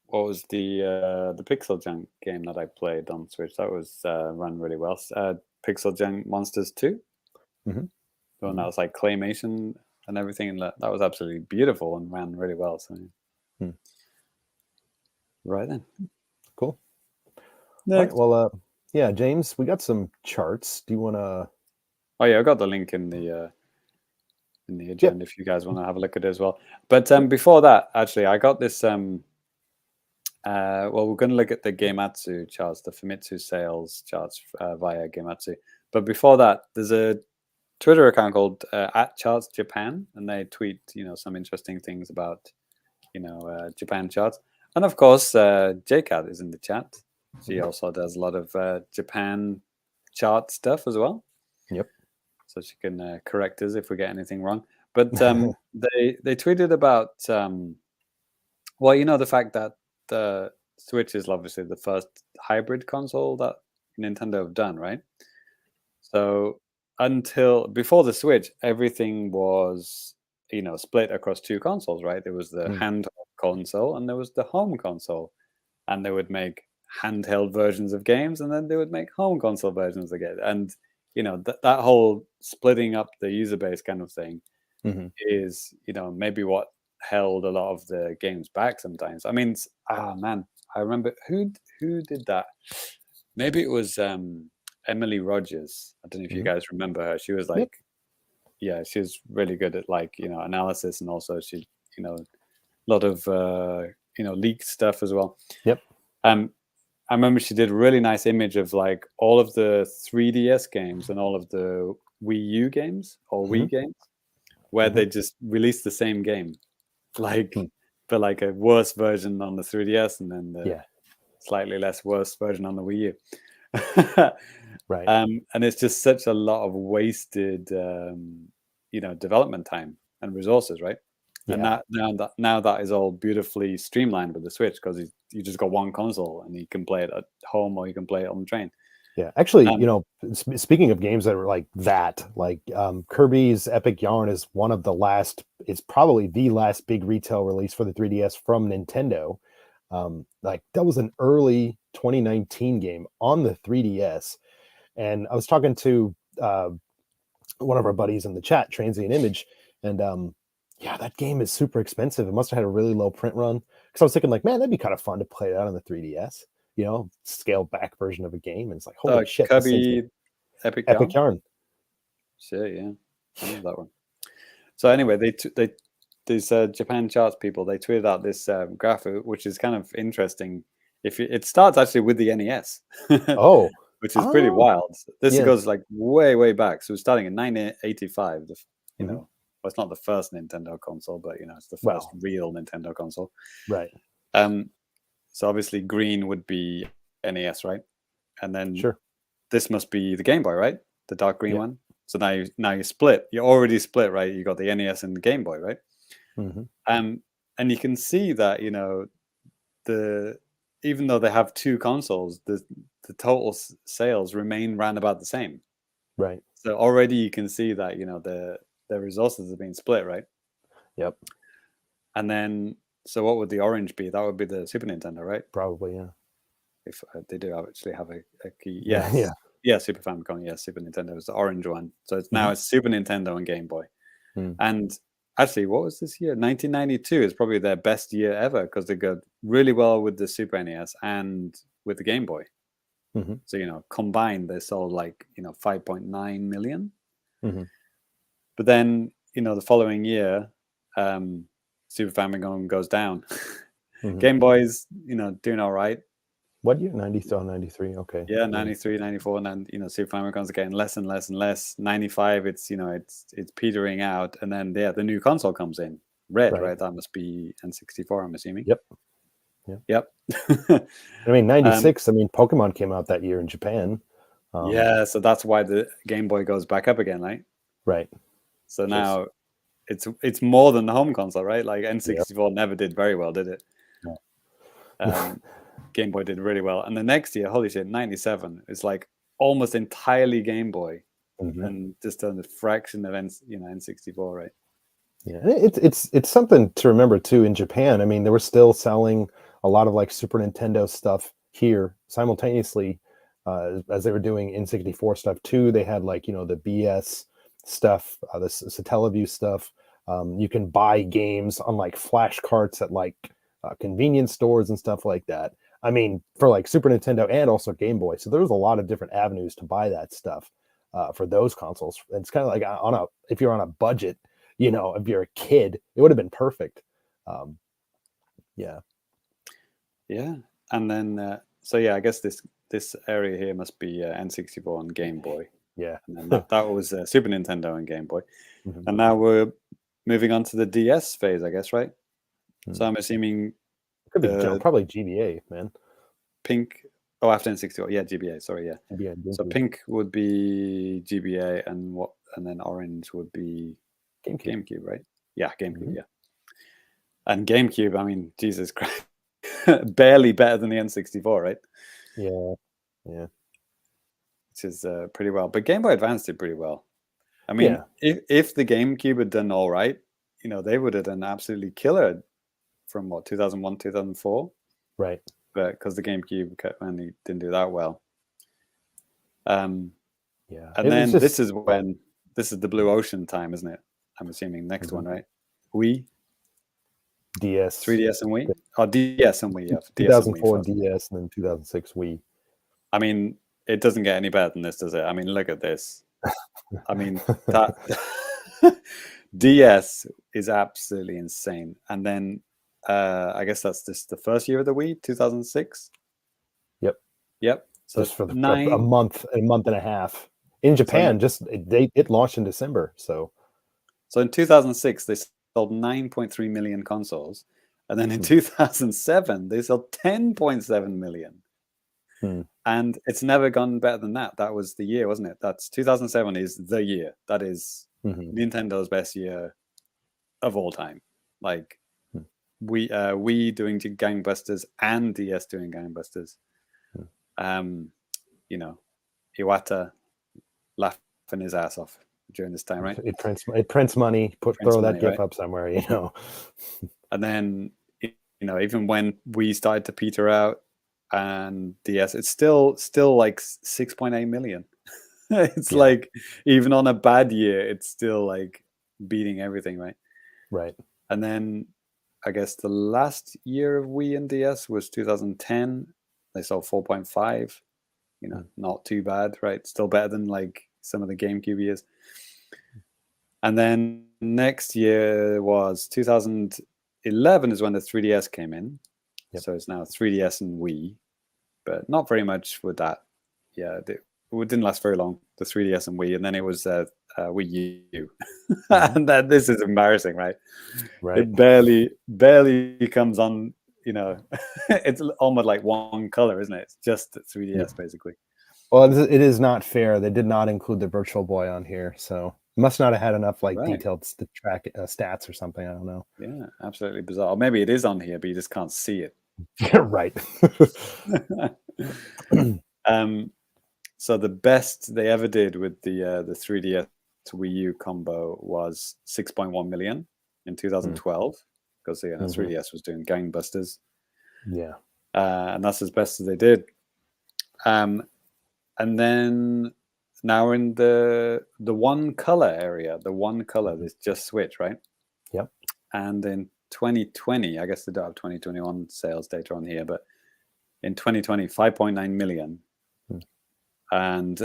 S2: what was the Pixel Junk game that I played on Switch? That was run really well. Pixel Junk Monsters 2.
S1: Mhm.
S2: The one that was like claymation and everything, and that was absolutely beautiful and ran really well. So, right then,
S1: Cool.
S2: next.
S1: All right, well, yeah, James, we got some charts. Do you want to?
S2: Oh yeah, I got the link in the agenda if you guys want to have a look at it as well. But before that, actually, I got this. Well, we're going to look at the Gematsu charts, the Famitsu sales charts via Gematsu. But before that, there's a Twitter account called @ChartsJapan, and they tweet, some interesting things about, Japan charts. And of course, JCat is in the chat. She also does a lot of Japan chart stuff as well.
S1: Yep.
S2: So she can correct us if we get anything wrong. But they tweeted about, the fact that the Switch is obviously the first hybrid console that Nintendo have done, right? So until before the Switch, everything was, split across two consoles, right? There was the handheld console and there was the home console, and they would make handheld versions of games, and then they would make home console versions again. And that whole splitting up the user base kind of thing is, maybe what held a lot of the games back sometimes. I mean, man, I remember who did that. Maybe it was Emily Rogers. I don't know if you guys remember her. She was like, she was really good at analysis, and also she, a lot of leaked stuff as well.
S1: Yep.
S2: I remember she did a really nice image of like all of the 3DS games and all of the Wii U games or Wii games, where they just released the same game, like for like a worse version on the 3DS, and then the slightly less worse version on the Wii U.
S1: Right.
S2: And it's just such a lot of wasted, development time and resources, right? Yeah. And now that is all beautifully streamlined with the Switch, because you just got one console and you can play it at home or you can play it on the train.
S1: Yeah, actually,
S2: Um,
S1: speaking of games that are like that, like Kirby's Epic Yarn is one of the last. It's probably the last big retail release for the 3DS from Nintendo. Like that was an early 2019 game on the 3DS, and I was talking to one of our buddies in the chat, Transient Image, and yeah, that game is super expensive. It must have had a really low print run because I was thinking like, man, that'd be kind of fun to play that on the 3DS. Scaled back version of a game, and it's like, holy shit, this thing's
S2: Kirby Epic
S1: Epic
S2: Yarn.
S1: Yarn.
S2: Sure, yeah, I know that one. So anyway, these Japan charts people, they tweeted out this graphic, which is kind of interesting. It starts actually with the NES,
S1: Oh,
S2: which is pretty wild. This
S1: yeah.
S2: goes like way back. So starting in 1985, you
S1: Mhm.
S2: know, well, it's not the first Nintendo console, but it's the first real Nintendo console.
S1: Right.
S2: So obviously green would be NES, right? And then
S1: Sure.
S2: this must be the Game Boy, right? The dark green
S1: Yeah.
S2: one. So now you split. You already split, right? You got the NES and the Game Boy, right?
S1: Mm-hmm.
S2: And you can see that even though they have two consoles, the total sales remain round about the same.
S1: Right.
S2: So already you can see that the resources have been split, right?
S1: Yep.
S2: And then so what would the orange be? That would be the Super Nintendo, right?
S1: Probably, yeah.
S2: If they do actually have a key,
S1: Yeah.
S2: Super Famicom, Super Nintendo is the orange one. So now it's Super Nintendo and Game Boy. And actually, what was this year? 1992 is probably their best year ever because they go really well with the Super NES and with the Game Boy.
S1: Mm-hmm.
S2: So combined they sold like 5.9 million.
S1: Mm-hmm.
S2: But then the following year, Super Famicom goes down.
S1: Mm-hmm.
S2: Game Boy's doing all right.
S1: What year? 93. Okay.
S2: Yeah, 93, 94, and then Super Famicom's getting less and less and less. 95, it's petering out, and then the new console comes in, red, right? That must be N64, I'm assuming.
S1: Yep.
S2: I
S1: mean, 96. Pokemon came out that year in Japan.
S2: Yeah, so that's why the Game Boy goes back up again, right?
S1: Right.
S2: So now it's more than the home console, right? Like N64 never did very well, did it?
S1: No.
S2: Game Boy did really well, and the next year, holy shit, 97 is like almost entirely Game Boy, and just a fraction of N64, right?
S1: Yeah, it's something to remember too. In Japan, they were still selling a lot of like Super Nintendo stuff here simultaneously as they were doing N64 stuff too. They had like the BS stuff, the Satellaview stuff. You can buy games on like flash carts at like convenience stores and stuff like that. For like Super Nintendo and also Game Boy. So there was a lot of different avenues to buy that stuff for those consoles. And it's kind of like if you're on a budget, if you're a kid, it would have been perfect. Yeah.
S2: And then I guess this area here must be N64 and Game Boy.
S1: Yeah.
S2: And then that was Super Nintendo and Game Boy. And now we're moving on to the DS phase, I guess, right? So I'm assuming
S1: could be probably GBA, man.
S2: Pink. Oh, after N64, yeah, GBA. Sorry, yeah.
S1: GBA.
S2: So pink would be GBA, and then orange would be GameCube, right? Yeah, GameCube, yeah. And GameCube, Jesus Christ, barely better than the N64, right?
S1: Yeah.
S2: Which is pretty well. But Game Boy Advance did pretty well. If the GameCube had done all right, they would have done absolutely killer from 2001, 2004.
S1: Right.
S2: But because the GameCube only didn't do that well. And then this is the blue ocean time, isn't it? I'm assuming next one, right? Wii,
S1: DS,
S2: 3DS and Wii. Oh, DS and Wii. Yeah,
S1: 2004 DS and then 2006 Wii.
S2: It doesn't get any better than this, does it? Look at this. That DS is absolutely insane. And then I guess that's just the first year of the Wii, 2006. Yep. So
S1: just for a month and a half in Japan. It launched in December. So
S2: in 2006 they sold 9.3 million consoles, and then in 2007 they sold 10.7 million. And it's never gone better than that. That was the year, wasn't it? That's 2007 is the year. That is Nintendo's best year of all time. Like Wii doing gangbusters and DS doing gangbusters. Iwata laughing his ass off during this time, right?
S1: It prints money. Throw that GIF up somewhere, you know.
S2: And then, you know, even when we started to peter out and DS, it's still like 6.8 million. It's like, even on a bad year, it's still like beating everything, right?
S1: Right.
S2: And then I guess the last year of Wii and DS was 2010. They sold 4.5. You know, not too bad, right? Still better than like some of the GameCube years. And then next year was 2011 is when the 3DS came in. Yep. So it's now 3DS and Wii, but not very much with that. Yeah, it didn't last very long, the 3DS and Wii. And then it was Wii U. And that this is embarrassing, right?
S1: Right.
S2: It barely comes on, you know, it's almost like one color, isn't it? It's just 3DS, basically.
S1: Well, it is not fair. They did not include the Virtual Boy on here, so must not have had enough like detailed to track stats or something. I don't know.
S2: Yeah, absolutely bizarre. Or maybe it is on here, but you just can't see it.
S1: Right.
S2: So the best they ever did with the 3DS to Wii U combo was 6.1 million in 2012, because the 3DS was doing gangbusters.
S1: Yeah.
S2: And that's as best as they did. And then now we're in the one color area. The one color is just Switch, right?
S1: Yep.
S2: And in 2020, I guess they don't have 2021 sales data on here, but in 2020, 5.9 million. And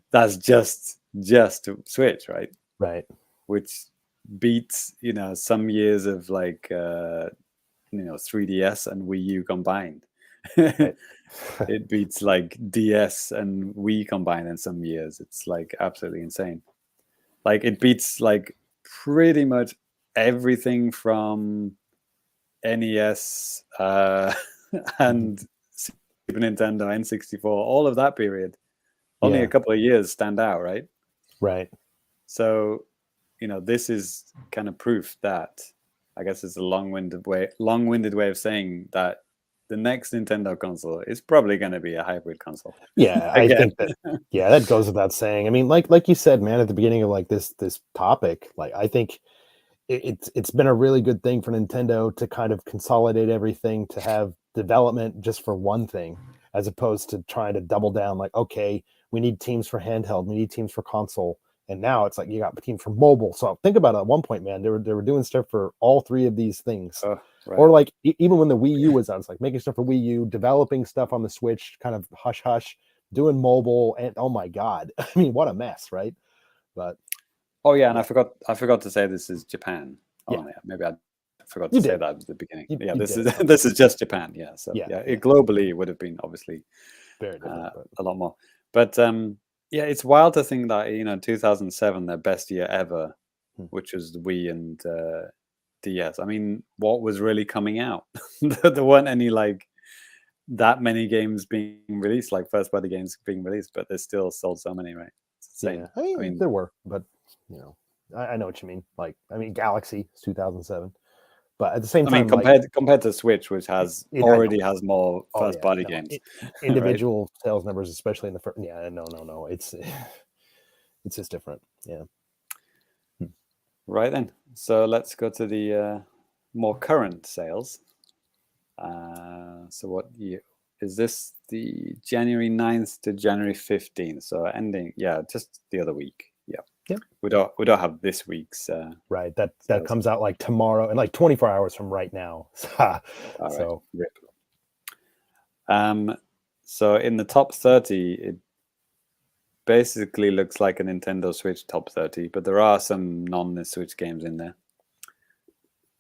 S2: that's just Switch, right?
S1: Right.
S2: Which beats, you know, some years of like, you know, 3DS and Wii U combined.
S1: Right.
S2: It beats like DS and Wii combined in some years. It's like absolutely insane. Like it beats like pretty much everything from NES and Super Nintendo, N64, all of that period. Only a couple of years stand out, right?
S1: Right.
S2: So, you know, this is kind of proof that, I guess it's a long-winded way of saying that the next Nintendo console is probably going to be a hybrid console.
S1: Yeah, I think that. Yeah, that goes without saying. I mean, like you said, man, at the beginning of like this topic, like I think it's been a really good thing for Nintendo to kind of consolidate everything, to have development just for one thing, as opposed to trying to double down. Like, okay, we need teams for handheld, we need teams for console, and now it's like you got teams for mobile. So think about it. At one point, man, they were doing stuff for all three of these things.
S2: Right.
S1: Or like even when the Wii U was on, it's like making stuff for Wii U, developing stuff on the Switch, kind of hush hush, doing mobile, and oh my god, I mean, what a mess, right? But
S2: oh yeah, and I forgot to say this is Japan. Oh yeah, maybe I forgot to say that at the beginning. This is just Japan. Yeah, so it globally would have been obviously
S1: very different,
S2: a lot more. But yeah, it's wild to think that, you know, 2007, their best year ever, which was the Wii and DS. I mean, what was really coming out? There weren't any like that many games being released, like first-party games being released, but they still sold so many, right? It's insane.
S1: Yeah, I mean, there were, but you know, I know what you mean. Like, I mean, Galaxy 2007, but at the same time,
S2: compared to Switch, which has more first-party games,
S1: individual sales numbers, especially in the first. Yeah, no, it's just different. Yeah.
S2: Right then, so let's go to the more current sales. So what year is this? The January 9th to January 15th. So ending, just the other week. Yeah. We don't have this week's.
S1: Right. That comes out like tomorrow and like 24 hours from right now. So
S2: rip. So in the top 30, it basically looks like a Nintendo Switch top 30, but there are some non-Switch games in there.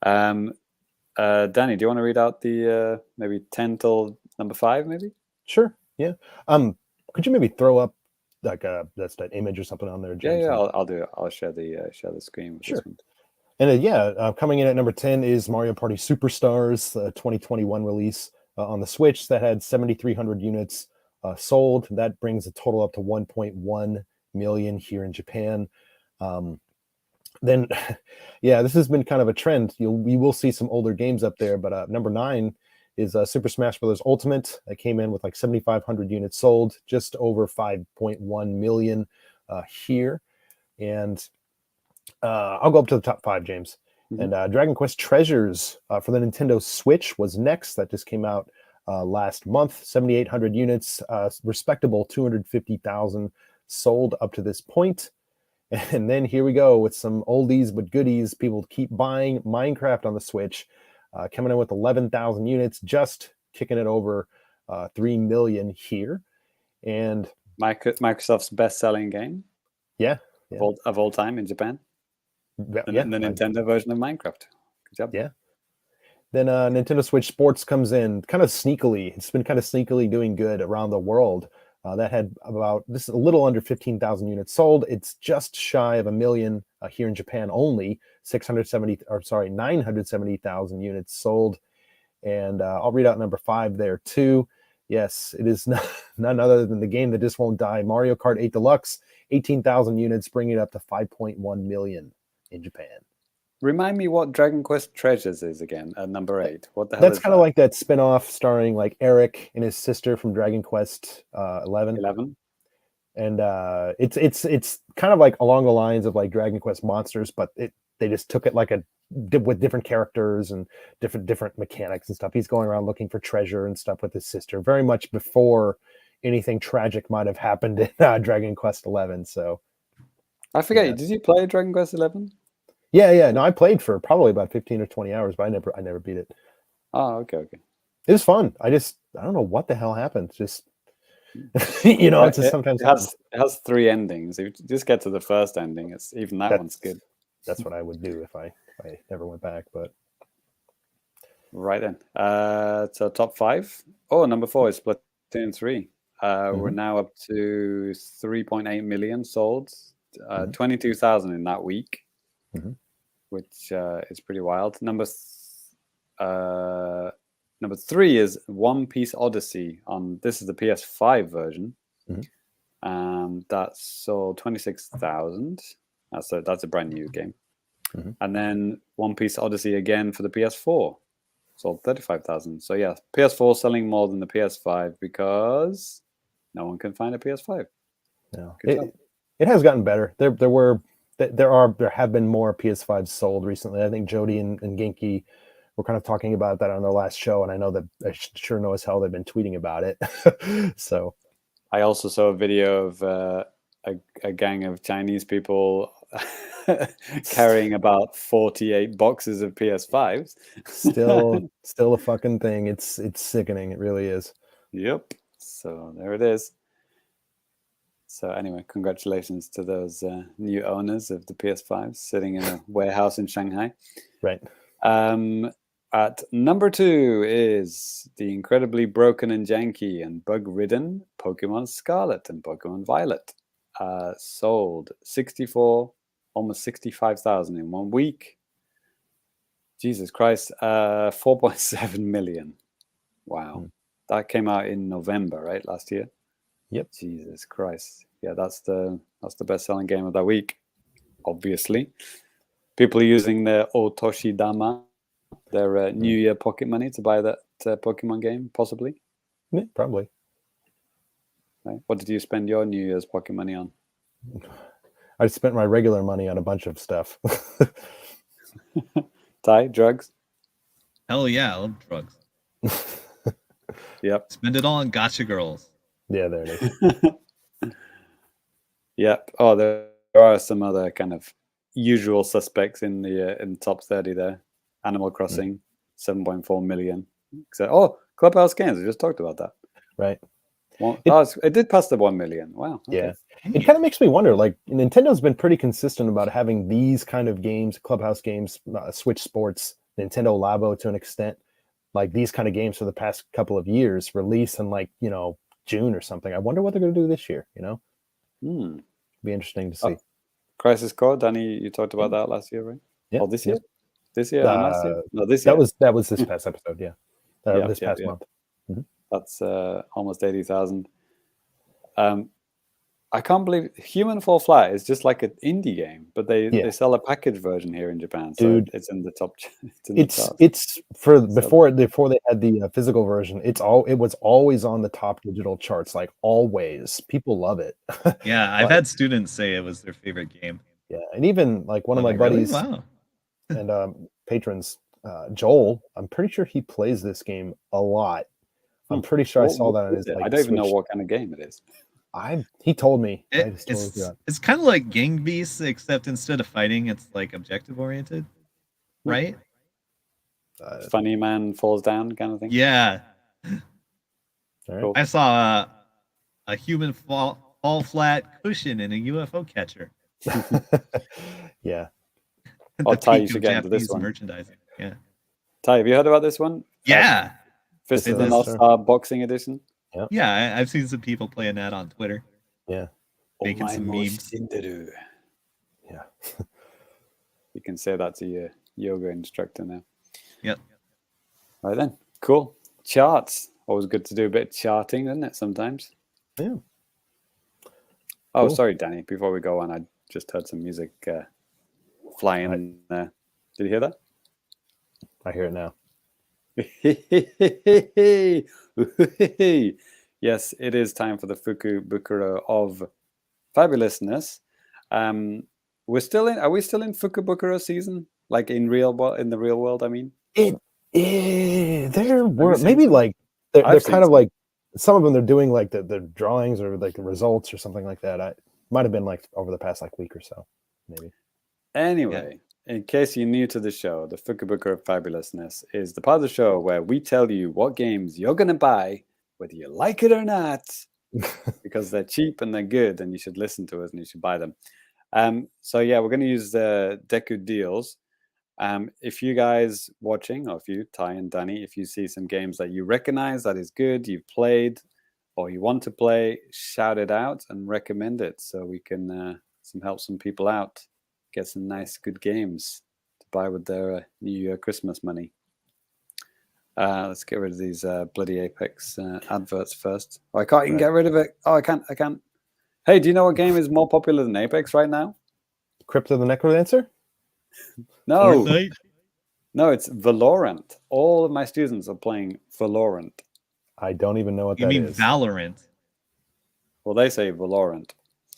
S2: Danny, do you want to read out the maybe 10 till number 5, maybe?
S1: Sure. Yeah. Could you maybe throw up like that's that image or something on there, James?
S2: Yeah. I'll do it. I'll share the screen with
S1: sure.
S2: This one.
S1: And coming in at number 10 is Mario Party Superstars, 2021 release on the Switch that had 7,300 units sold. That brings the total up to 1.1 million here in Japan. Then, this has been kind of a trend. We will see some older games up there, but number 9 is Super Smash Bros. Ultimate. That came in with like 7,500 units sold, just over 5.1 million here. And I'll go up to the top 5, James.
S2: Mhm.
S1: And Dragon Quest Treasures for the Nintendo Switch was next. That just came out last month. 7,800 units, respectable 250,000 sold up to this point. And then here we go with some oldies but goodies. People keep buying Minecraft on the Switch, coming in with 11,000 units, just kicking it over 3 million here. And
S2: Microsoft's best-selling game
S1: yeah,
S2: of all time in Japan. The Nintendo version of Minecraft. Good job.
S1: Yeah. Then Nintendo Switch Sports comes in kind of sneakily. It's been kind of sneakily doing good around the world. That had about a little under 15,000 units sold. It's just shy of 1 million here in Japan only. 970,000 units sold. And I'll read out number 5 there too. Yes, it is none other than the game that just won't die. Mario Kart 8 Deluxe, 18,000 units, bringing it up to 5.1 million in Japan.
S2: Remind me what Dragon Quest Treasures is again at number 8. What the hell?
S1: That's kind of like that spin-off starring like Eric and his sister from Dragon Quest 11. And it's kind of like along the lines of like Dragon Quest Monsters, but they just took it like with different characters and different mechanics and stuff. He's going around looking for treasure and stuff with his sister, very much before anything tragic might have happened in Dragon Quest 11. So
S2: I forget. Did you play Dragon Quest 11?
S1: Yeah. No, I played for probably about 15 or 20 hours, but I never beat it.
S2: Oh, okay.
S1: It was fun. I don't know what the hell happened. Just it's just sometimes
S2: it has 3 endings. If you just get to the first ending, it's even one's good.
S1: That's what I would do if I never went back. But
S2: right then, so top 5. Oh, number 4 is Splatoon 3. We're now up to 3.8 million sold. 22,000 in that week. Which is pretty wild. Number 3 is One Piece Odyssey. This is the PS5 version. That sold 26,000. That's a brand new game. And then One Piece Odyssey again for the PS4 sold 35,000. So yeah, PS4 selling more than the PS5 because no one can find a PS5.
S1: No, it has gotten better. There have been more PS5s sold recently. I think Jody and Genki were kind of talking about that on their last show, and I know that I sure know as hell they've been tweeting about it. So
S2: I also saw a video of a gang of Chinese people carrying about 48 boxes of PS5s.
S1: Still a fucking thing. It's sickening. It really is.
S2: Yep. So there it is. So anyway, congratulations to those new owners of the PS5s sitting in a warehouse in Shanghai.
S1: Right.
S2: At number 2 is the incredibly broken and janky and bug-ridden Pokemon Scarlet and Pokemon Violet. Sold almost 65,000 in 1 week. Jesus Christ, 4.7 million. Wow. That came out in November, right? Last year.
S1: Yep.
S2: Jesus Christ. Yeah, that's the best-selling game of that week. Obviously, people are using their Otoshi Dama, their New Year pocket money, to buy that Pokemon game, possibly.
S1: Yeah, probably.
S2: Right. What did you spend your New Year's pocket money on?
S1: I spent my regular money on a bunch of stuff.
S2: Ty, drugs?
S3: Hell yeah, I love drugs.
S2: Yep.
S3: Spend it all on gotcha girls.
S1: Yeah, there it is.
S2: Yep. Oh, there are some other kind of usual suspects in the top 30 there. Animal Crossing, 7.4 million. So, Clubhouse Games, we just talked about that.
S1: Right.
S2: It did pass the 1 million. Wow. Okay.
S1: Yeah. It kind of makes me wonder, like, Nintendo's been pretty consistent about having these kind of games, Clubhouse Games, Switch Sports, Nintendo Labo to an extent, like these kind of games for the past couple of years, release in like, June or something. I wonder what they're going to do this year, Be interesting to see.
S2: Crisis Core, Danny, you talked about that last year, right?
S1: Yeah.
S2: Oh, this year? This year and last year? No, this year.
S1: That was this past episode, yeah. This past month.
S2: That's almost 80,000. I can't believe Human Fall Flat is just like an indie game, but they
S1: Yeah.
S2: sell a package version here in Japan,
S1: Dude,
S2: so it's in the top. It's in the charts.
S1: It's for before they had the physical version. It was always on the top digital charts, like always. People love it.
S3: Yeah, I've
S1: Like,
S3: had students say it was their favorite game.
S1: yeah, and even like one of
S3: I'm
S1: my
S3: like, really?
S1: buddies
S3: Wow.
S1: and patrons, Joel. I'm pretty sure he plays this game a lot. I'm pretty sure I saw that on
S2: What
S1: his
S2: is it?
S1: like.
S2: I don't even know
S1: Switch.
S2: what kind of game it is.
S1: He told me. I just totally
S3: It's
S1: forgot.
S3: kind of like Gang Beasts, except instead of fighting, it's like objective oriented, right?
S2: Funny man falls down kind of thing.
S3: Yeah.
S1: All right.
S2: Cool.
S3: I saw a human fall flat cushion in a UFO catcher.
S1: Yeah.
S2: Oh,
S3: The
S2: Ty, you
S3: peak
S2: should
S3: of
S2: get into this
S3: Japanese
S2: one.
S3: merchandising. Yeah.
S2: Ty, have you heard about this one?
S3: Yeah.
S2: Fist of
S1: This
S2: the
S1: is-
S2: North Star boxing edition.
S3: Yeah, I've seen some people playing that on Twitter.
S1: Yeah.
S3: Making some memes.
S2: Cinderu.
S1: Yeah.
S2: You can say that to your yoga instructor now.
S3: Yep.
S2: Right then. Cool. Charts. Always good to do a bit of charting, isn't it, sometimes?
S1: Yeah.
S2: Oh,
S1: Cool.
S2: sorry, Danny. Before we go on, I just heard some music flying in there. Did you hear that?
S1: I hear it now.
S2: Yes, it is time for the Fukubukuro of Fabulousness. We're still in. Are we still in Fukubukuro season? Like in the real world? I mean,
S1: There were
S2: seen
S1: maybe
S2: some?
S1: like they're
S2: I've seen
S1: kind of
S2: some.
S1: like some of them. They're doing like the drawings or like the results or something like that. I might have been like over the past like week or so, maybe.
S2: Anyway, in case you're new to the show, the Fukubukuro of Fabulousness is the part of the show where we tell you what games you're going to buy, whether you like it or not, because they're cheap and they're good, and you should listen to us and you should buy them. So yeah, we're going to use the Deku deals. If you guys watching, or if you, Ty and Danny, if you see some games that you recognize that is good, you've played, or you want to play, shout it out and recommend it so we can help some people out, get some nice, good games to buy with their New Year Christmas money. Let's get rid of these bloody Apex adverts first. Oh, I can't even get rid of it. Oh, I can't. Hey, do you know what game is more popular than Apex right now?
S1: Crypto the Necrodancer?
S2: No.
S3: Fortnite?
S2: No, it's Valorant. All of my students are playing Valorant.
S1: I don't even know what
S3: You
S1: that
S3: mean
S1: is.
S3: Valorant?
S2: Well, they say Valorant.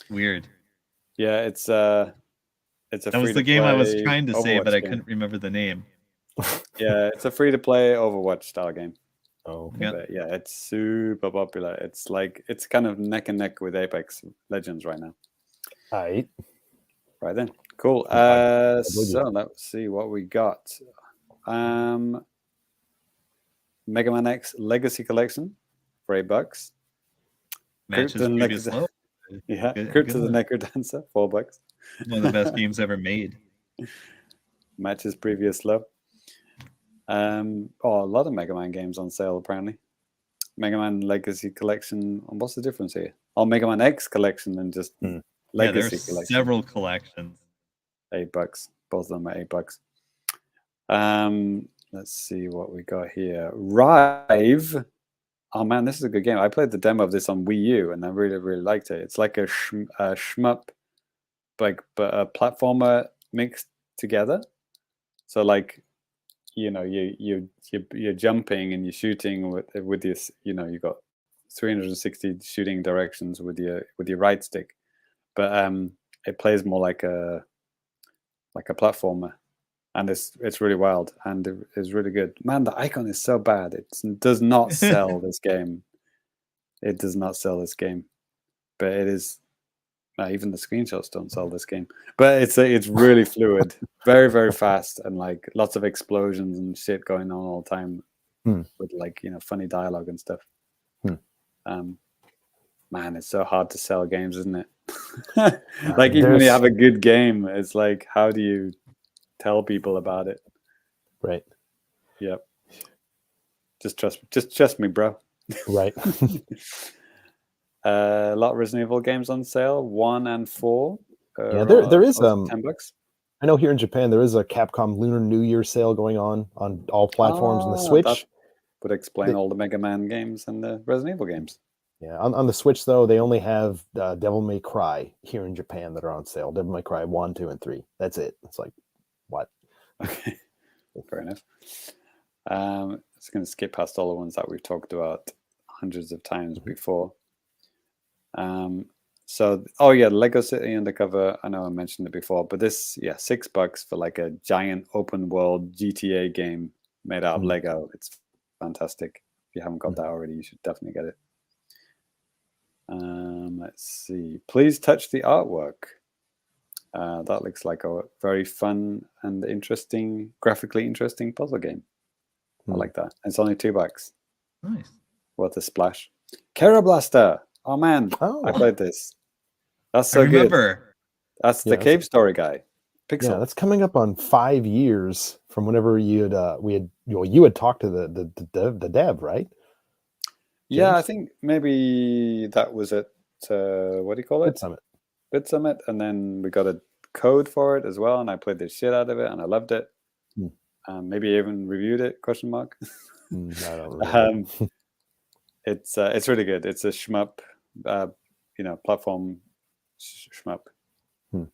S3: Weird.
S2: Yeah, it's a
S3: That was the game I was
S2: free-to-play
S3: trying to say, but
S2: Overwatch
S3: I
S2: game.
S3: couldn't remember the name.
S2: Yeah, it's a free-to-play Overwatch style game.
S1: Oh, okay.
S3: Yeah.
S2: But yeah, it's super popular. It's like it's kind of neck and neck with Apex Legends right now.
S1: Aight.
S2: Right then, cool.
S1: I believe you.
S2: So let's see what we got. Mega Man X Legacy Collection for $8.
S3: Matches
S2: Crypt and
S3: previous
S2: Nex-
S3: low.
S2: Yeah,
S3: Good-
S2: Crypt
S3: good
S2: of the
S3: one.
S2: Necrodancer, $4.
S3: One of the best games ever made.
S2: Matches previous low. A lot of Mega Man games on sale apparently. Mega Man Legacy Collection. And what's the difference here? Oh, Mega Man X Collection and just
S3: Yeah,
S2: Legacy
S3: there's
S2: Collection.
S3: several collections.
S2: $8. Both of them are $8. Let's see what we got here. Rive. Oh man, this is a good game. I played the demo of this on Wii U and I really, really liked it. It's like a shmup, but a platformer mixed together. So like, you know, you're jumping and you're shooting with this. You know, you got 360 shooting directions with your right stick, but it plays more like a platformer. And it's really wild and it's really good. Man, the icon is so bad. It does not sell this game. It does not sell this game. But it is. Even the screenshots don't sell this game. But it's really fluid, very, very fast, and like lots of explosions and shit going on all the time with like, you know, funny dialogue and stuff. Man, it's so hard to sell games, isn't it? Like even when you have a good game, it's like, how do you tell people about it?
S1: Right.
S2: Yep. Just trust me, bro.
S1: Right.
S2: A lot of Resident Evil games on sale, 1 and 4.
S1: Yeah, there is
S2: $10.
S1: I know here in Japan there is a Capcom Lunar New Year sale going on all platforms and the Switch.
S2: That would explain all the Mega Man games and the Resident Evil games.
S1: Yeah, on the Switch though, they only have Devil May Cry here in Japan that are on sale. Devil May Cry 1, 2, and 3. That's it. It's like, what?
S2: Okay, fair enough. Just going to skip past all the ones that we've talked about hundreds of times before. So, oh yeah, Lego City Undercover. I know I mentioned it before, but this, yeah, $6 for like a giant open world GTA game made out of Lego. It's fantastic. If you haven't got that already, you should definitely get it. Let's see. Please touch the artwork. That looks like a very fun and interesting, graphically interesting puzzle game. I like that. It's only $2.
S3: Nice.
S2: Worth a splash. Kera Blaster. Oh man, I played this. That's so good. That's the Cave Story guy. Pixel.
S1: Yeah, that's coming up on 5 years from whenever you had talked to the dev, right?
S2: Yeah,
S1: James?
S2: I think maybe that was at what do you call it? Bit Summit, and then we got a code for it as well, and I played the shit out of it, and I loved it. Maybe even reviewed it? Question mark.
S1: I don't remember.
S2: It's really good. It's a shmup, platform shmup.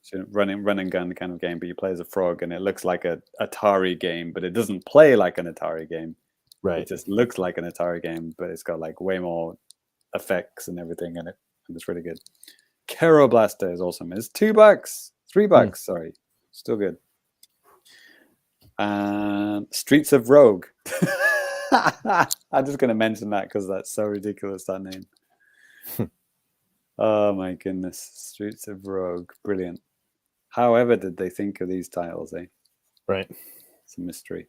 S2: So run and gun kind of game, but you play as a frog, and it looks like a Atari game, but it doesn't play like an Atari game.
S1: Right.
S2: It just looks like an Atari game, but it's got like way more effects and everything in it, and it's really good. Kero Blaster is awesome. It's $2, $3. Sorry, still good. Streets of Rogue. I'm just going to mention that because that's so ridiculous, that name. Oh my goodness. Streets of Rogue. Brilliant. However did they think of these titles, eh?
S1: Right.
S2: It's a mystery.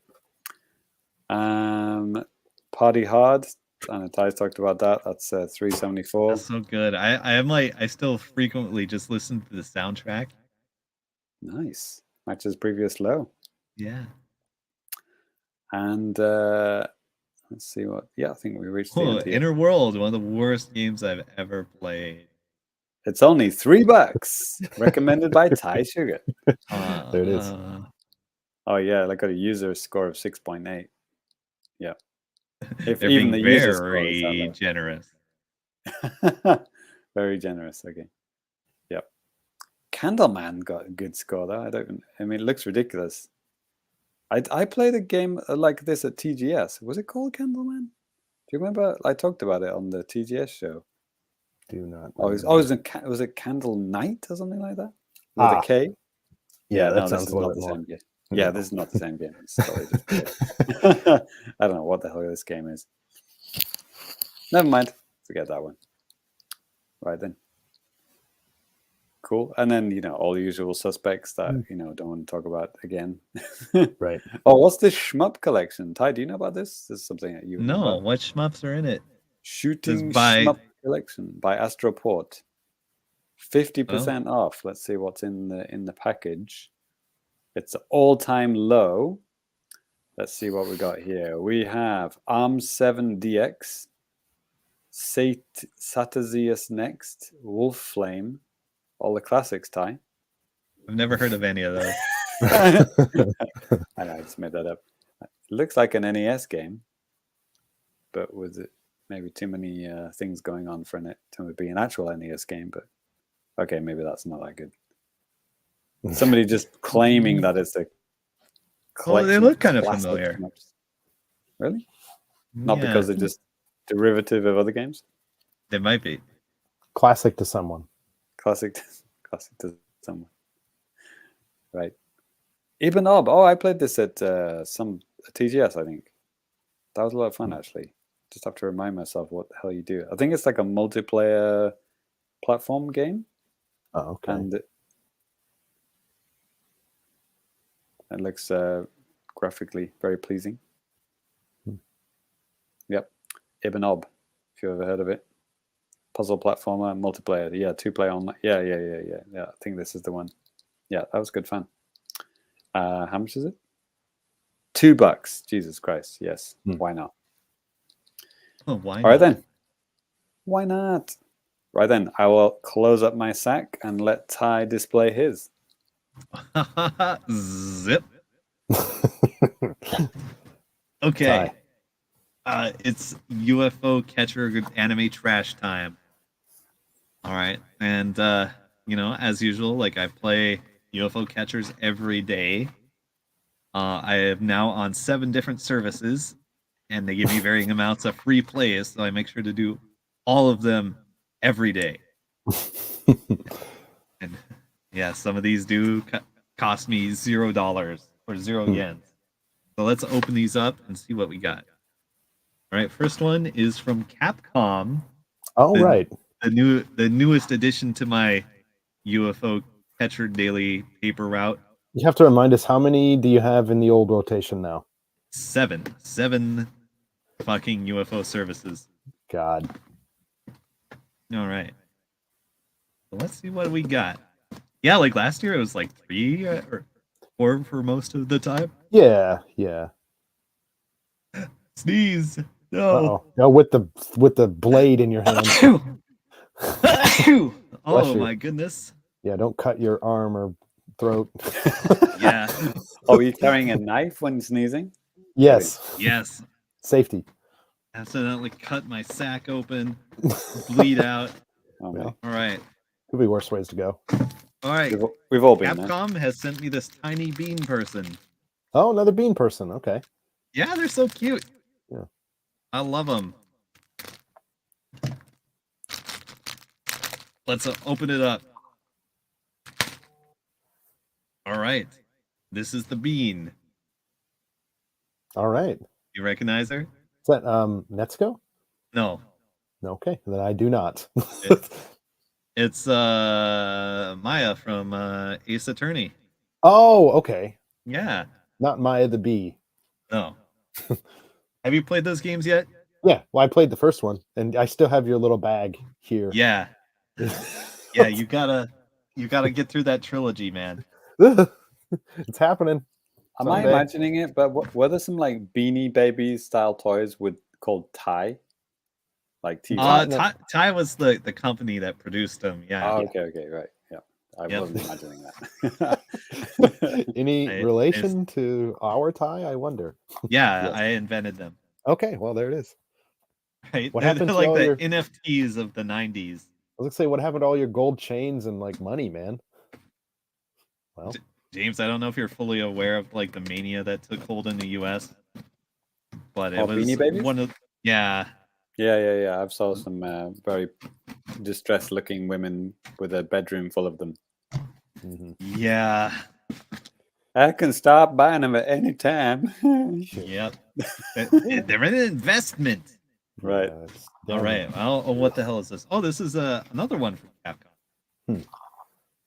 S2: Party Hard. I know Ty's talked about that. That's $3.74.
S3: That's so good. I still frequently just listen to the soundtrack.
S2: Nice. Matches previous low.
S3: Yeah.
S2: And let's see what. Yeah, I think we reached the end here.
S3: Inner World, one of the worst games I've ever played.
S2: It's only $3. Recommended by Ty Sugar.
S1: There it is.
S2: Oh yeah, I got a user score of 6.8. Yeah.
S3: If even the user score is very generous.
S2: Very generous. Okay. Yep. Candleman got a good score though. I mean, it looks ridiculous. I played a game like this at TGS. Was it called Candleman? Do you remember? I talked about it on the TGS show.
S1: Do not.
S2: Was it Candle Night or something like that? With a K?
S1: Yeah, that
S2: no,
S1: sounds
S2: this is
S1: a little
S2: not
S1: bit
S2: the
S1: more.
S2: same game. Yeah, this is not the same game. It's totally different. I don't know what the hell this game is. Never mind. Forget that one. Right then. Cool. And then, all the usual suspects that, don't want to talk about again.
S1: Right.
S2: Oh, what's this shmup collection? Ty, do you know about this? This is something that you know about.
S3: What shmups are in it?
S2: Shooting Shmup collection by Astroport. 50% off. Let's see what's in the package. It's all-time low. Let's see what we got here. We have ARMS 7 DX, Satazius Next, Wolf Flame, all the classics, Ty.
S3: I've never heard of any of those.
S2: I know, I just made that up. It looks like an NES game, but with it maybe too many things going on for it to be an actual NES game. But okay, maybe that's not that good. Somebody just claiming that it's a collection.
S3: They look kind of familiar.
S2: Really? Not because they're just derivative of other games?
S3: They might be.
S1: Classic to someone.
S2: Classic to someone. Right. Ibn Ob. Oh, I played this at some TGS, I think. That was a lot of fun, actually. Just have to remind myself what the hell you do. I think it's like a multiplayer platform game.
S1: Oh, okay.
S2: And it looks graphically very pleasing. Yep. Ibn Ob, if you've ever heard of it. Puzzle platformer, multiplayer. Yeah, 2-player online. Yeah. I think this is the one. Yeah, that was good fun. How much is it? $2. Jesus Christ. Yes. Why not?
S3: Oh, why not?
S2: All right then. Why not? Right then, I will close up my sack and let Ty display his.
S3: Zip. Okay.
S1: Ty.
S3: It's UFO catcher anime trash time. All right, and as usual, like I play UFO catchers every day. I am now on 7 different services, and they give me varying amounts of free plays, so I make sure to do all of them every day. And yeah, some of these do cost me $0 or 0 yen. So let's open these up and see what we got. All right, first one is from Capcom.
S1: Oh, right.
S3: The newest addition to my UFO catcher daily paper route.
S1: You have to remind us, how many do you have in the old rotation now?
S3: 7 fucking UFO services.
S1: God.
S3: All right. So let's see what we got. Yeah, like last year it was like 3 or 4 for most of the time.
S1: Yeah.
S3: Sneeze. No.
S1: Uh-oh. No, with the blade in your hand.
S3: Oh my goodness.
S1: Yeah, don't cut your arm or throat.
S3: Yeah.
S2: Oh, are you carrying a knife when sneezing?
S1: Yes.
S3: Yes.
S1: Safety.
S3: Accidentally cut my sack open, bleed out.
S2: Oh, man.
S3: All right.
S1: Could be worse ways to go.
S3: All right.
S2: We've all been there.
S3: Capcom has sent me this tiny bean person.
S1: Oh, another bean person. Okay.
S3: Yeah, they're so cute.
S1: Yeah.
S3: I love them. Let's open it up. All right. This is the bean.
S1: All right.
S3: You recognize her?
S1: Is that Netsuko?
S3: No.
S1: Okay, then I do not.
S3: It's Maya from Ace Attorney.
S1: Oh, okay.
S3: Yeah.
S1: Not Maya the Bee.
S3: No. Have you played those games yet?
S1: Yeah, well, I played the first one, and I still have your little bag here.
S3: Yeah. Yeah, you gotta get through that trilogy, man.
S1: It's happening.
S2: Am I
S1: someday.
S2: imagining it? But were there some like Beanie Babies style toys called Ty? Like T.
S3: Ty was the company that produced them. Yeah.
S2: Oh, okay, right. Yeah, I
S3: Yep.
S2: wasn't imagining that.
S1: Any relation to our tie? I wonder.
S3: Yeah,
S2: Yes.
S3: I invented them.
S1: Okay, well, there it is.
S3: Right?
S1: What
S3: They're
S1: happened to
S3: like
S1: all
S3: the
S1: your-
S3: NFTs of the 90s.
S1: I was gonna say, what happened to all your gold chains and like money, man? Well,
S3: James, I don't know if you're fully aware of like the mania that took hold in the US, but it
S2: Oh,
S3: was
S2: Beanie Babies?
S3: one of Yeah.
S2: Yeah. I've saw some very distressed-looking women with a bedroom full of them.
S1: mhm.
S3: Yeah.
S2: I can stop buying them at any time.
S3: Yep. They're an investment.
S2: Right.
S1: Yeah, it's
S3: All
S1: dumb.
S3: right. Well, what the hell is this? Oh, this is another one from Capcom.
S1: Hmm.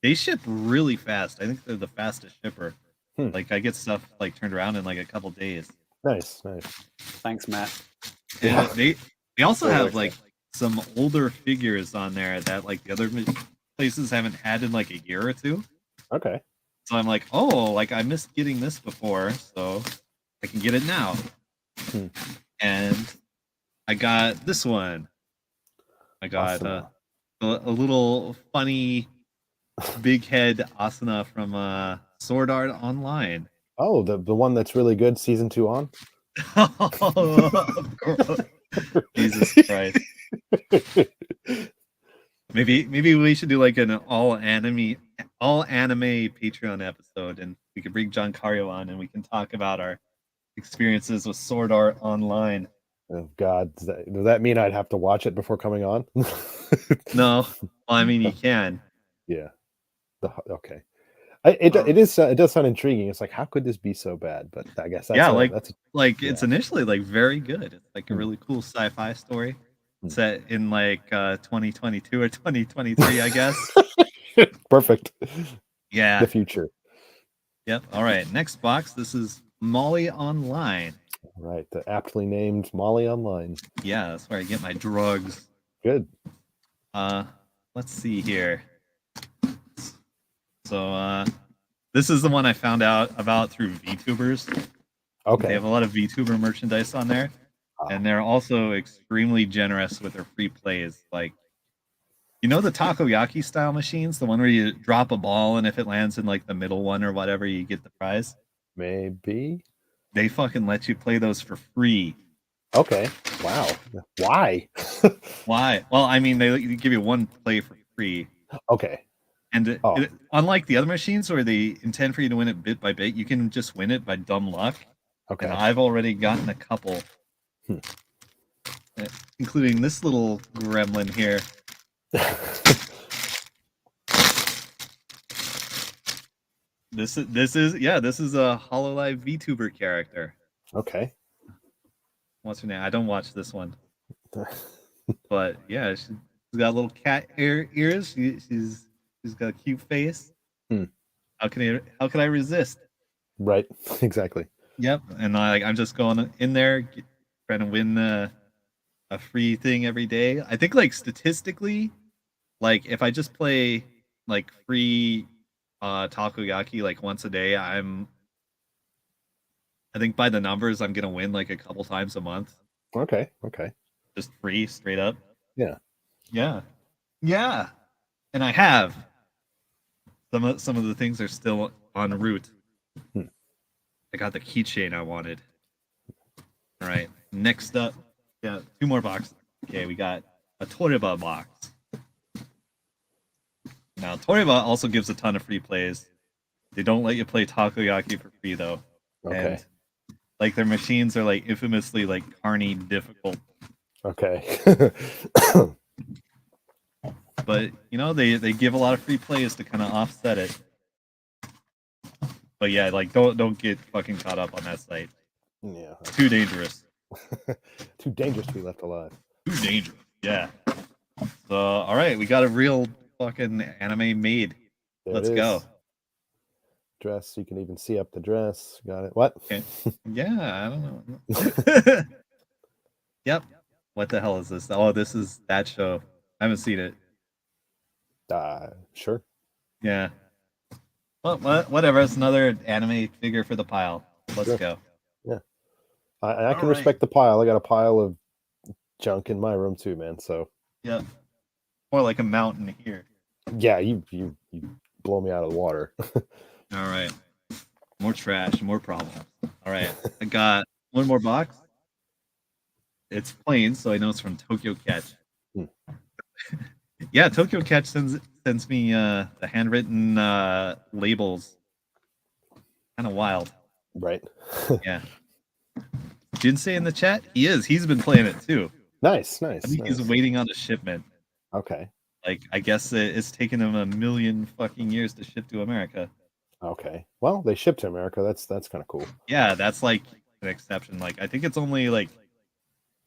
S3: They ship really fast. I think they're the fastest shipper.
S1: Hmm.
S3: Like I get stuff like turned around in like a couple days.
S1: Nice.
S2: Thanks, Matt.
S3: And
S1: Yeah.
S3: they also
S2: Totally
S3: have like some older figures on there that like the other places haven't had in like a year or two.
S1: Okay.
S3: So I'm like, oh, like I missed getting this before, so I can get it now.
S1: Hmm.
S3: And I got this one. I got
S1: Awesome.
S3: a little funny big head Asuna from Sword Art Online.
S1: Oh, the one that's really good, season 2 on.
S3: Jesus Christ. Maybe we should do like an all anime Patreon episode, and we could bring John Cario on, and we can talk about our experiences with Sword Art Online.
S1: Oh God, does that mean I'd have to watch it before coming on?
S3: No, well, I mean you can.
S1: Yeah. Okay. It does sound intriguing. It's like, how could this be so bad? But I guess that's
S3: It's initially like very good. It's like a really cool sci-fi story set in like 2022 or 2023, I guess.
S1: perfect.
S3: Yeah.
S1: The future.
S3: Yep. All right. Next box. This is Molly Online.
S1: Right. The aptly named Molly Online.
S3: Yeah, that's where I get my drugs.
S1: Good.
S3: Let's see here. So this is the one I found out about through VTubers. They
S1: Okay.
S3: have a lot of VTuber merchandise on there, and they're also extremely generous with their free plays. Like, you know the takoyaki style machines, the one where you drop a ball and if it lands in like the middle one or whatever, you get the prize.
S1: Maybe.
S3: They fucking let you play those for free.
S1: Okay. Wow. Why?
S3: Why? Well, I mean, they give you one play for free.
S1: Okay.
S3: And
S1: Oh.
S3: unlike the other machines where they intend for you to win it bit by bit, you can just win it by dumb luck.
S1: Okay.
S3: And I've already gotten a couple, including this little gremlin here. This is a HoloLive VTuber character.
S1: Okay.
S3: What's her name? I don't watch this one, but yeah, she's got little cat ears. She's got a cute face. How can I resist?
S1: Right. Exactly.
S3: Yep. And I'm just going in there trying to win a free thing every day. I think like statistically, like if I just play like free takoyaki like once a day, I think by the numbers I'm gonna win like a couple times a month.
S1: Okay. Okay.
S3: Just free, straight up.
S1: Yeah.
S3: Yeah. Yeah. And I have. Some of the things are still en route. I got the keychain I wanted. All right. Next up, yeah, 2 more boxes. Okay, we got a Toriba box. Now, Toriba also gives a ton of free plays. They don't let you play takoyaki for free though.
S1: Okay.
S3: And like their machines are like infamously like carny difficult.
S1: Okay.
S3: But you know, they give a lot of free plays to kind of offset it. But yeah, like don't get fucking caught up on that site.
S1: Yeah.
S3: Too dangerous.
S1: Too dangerous to be left alive.
S3: Too dangerous. Yeah. So all right, we got a real fucking anime made.
S1: There
S3: Let's
S1: it is.
S3: go.
S1: Dress. You can even see up the dress. Got it. What?
S3: Okay. Yeah, I don't know. Yep. What the hell is this? Oh, this is that show. I haven't seen it.
S1: Sure.
S3: Yeah. Well, whatever. It's another anime figure for the pile. Let's go.
S1: Yeah. I can
S3: All
S1: respect the pile. I got a pile of junk in my room too, man. So
S3: Yeah. More like a mountain here.
S1: yeah, you blow me out of the water.
S3: All right. More trash, more problems. All right. I got one more box. It's plain, so I know it's from Tokyo Catch. Yeah, Tokyo Catch sends me the handwritten labels. Kind of wild.
S1: Right.
S3: Yeah. Jinsei in the chat? He is. He's been playing it too.
S1: Nice.
S3: I think he's waiting on a shipment.
S1: Okay.
S3: Like, I guess it's taken him a million fucking years to ship to America.
S1: Okay. Well, they ship to America. That's kind of cool.
S3: Yeah, that's like an exception. Like, I think it's only like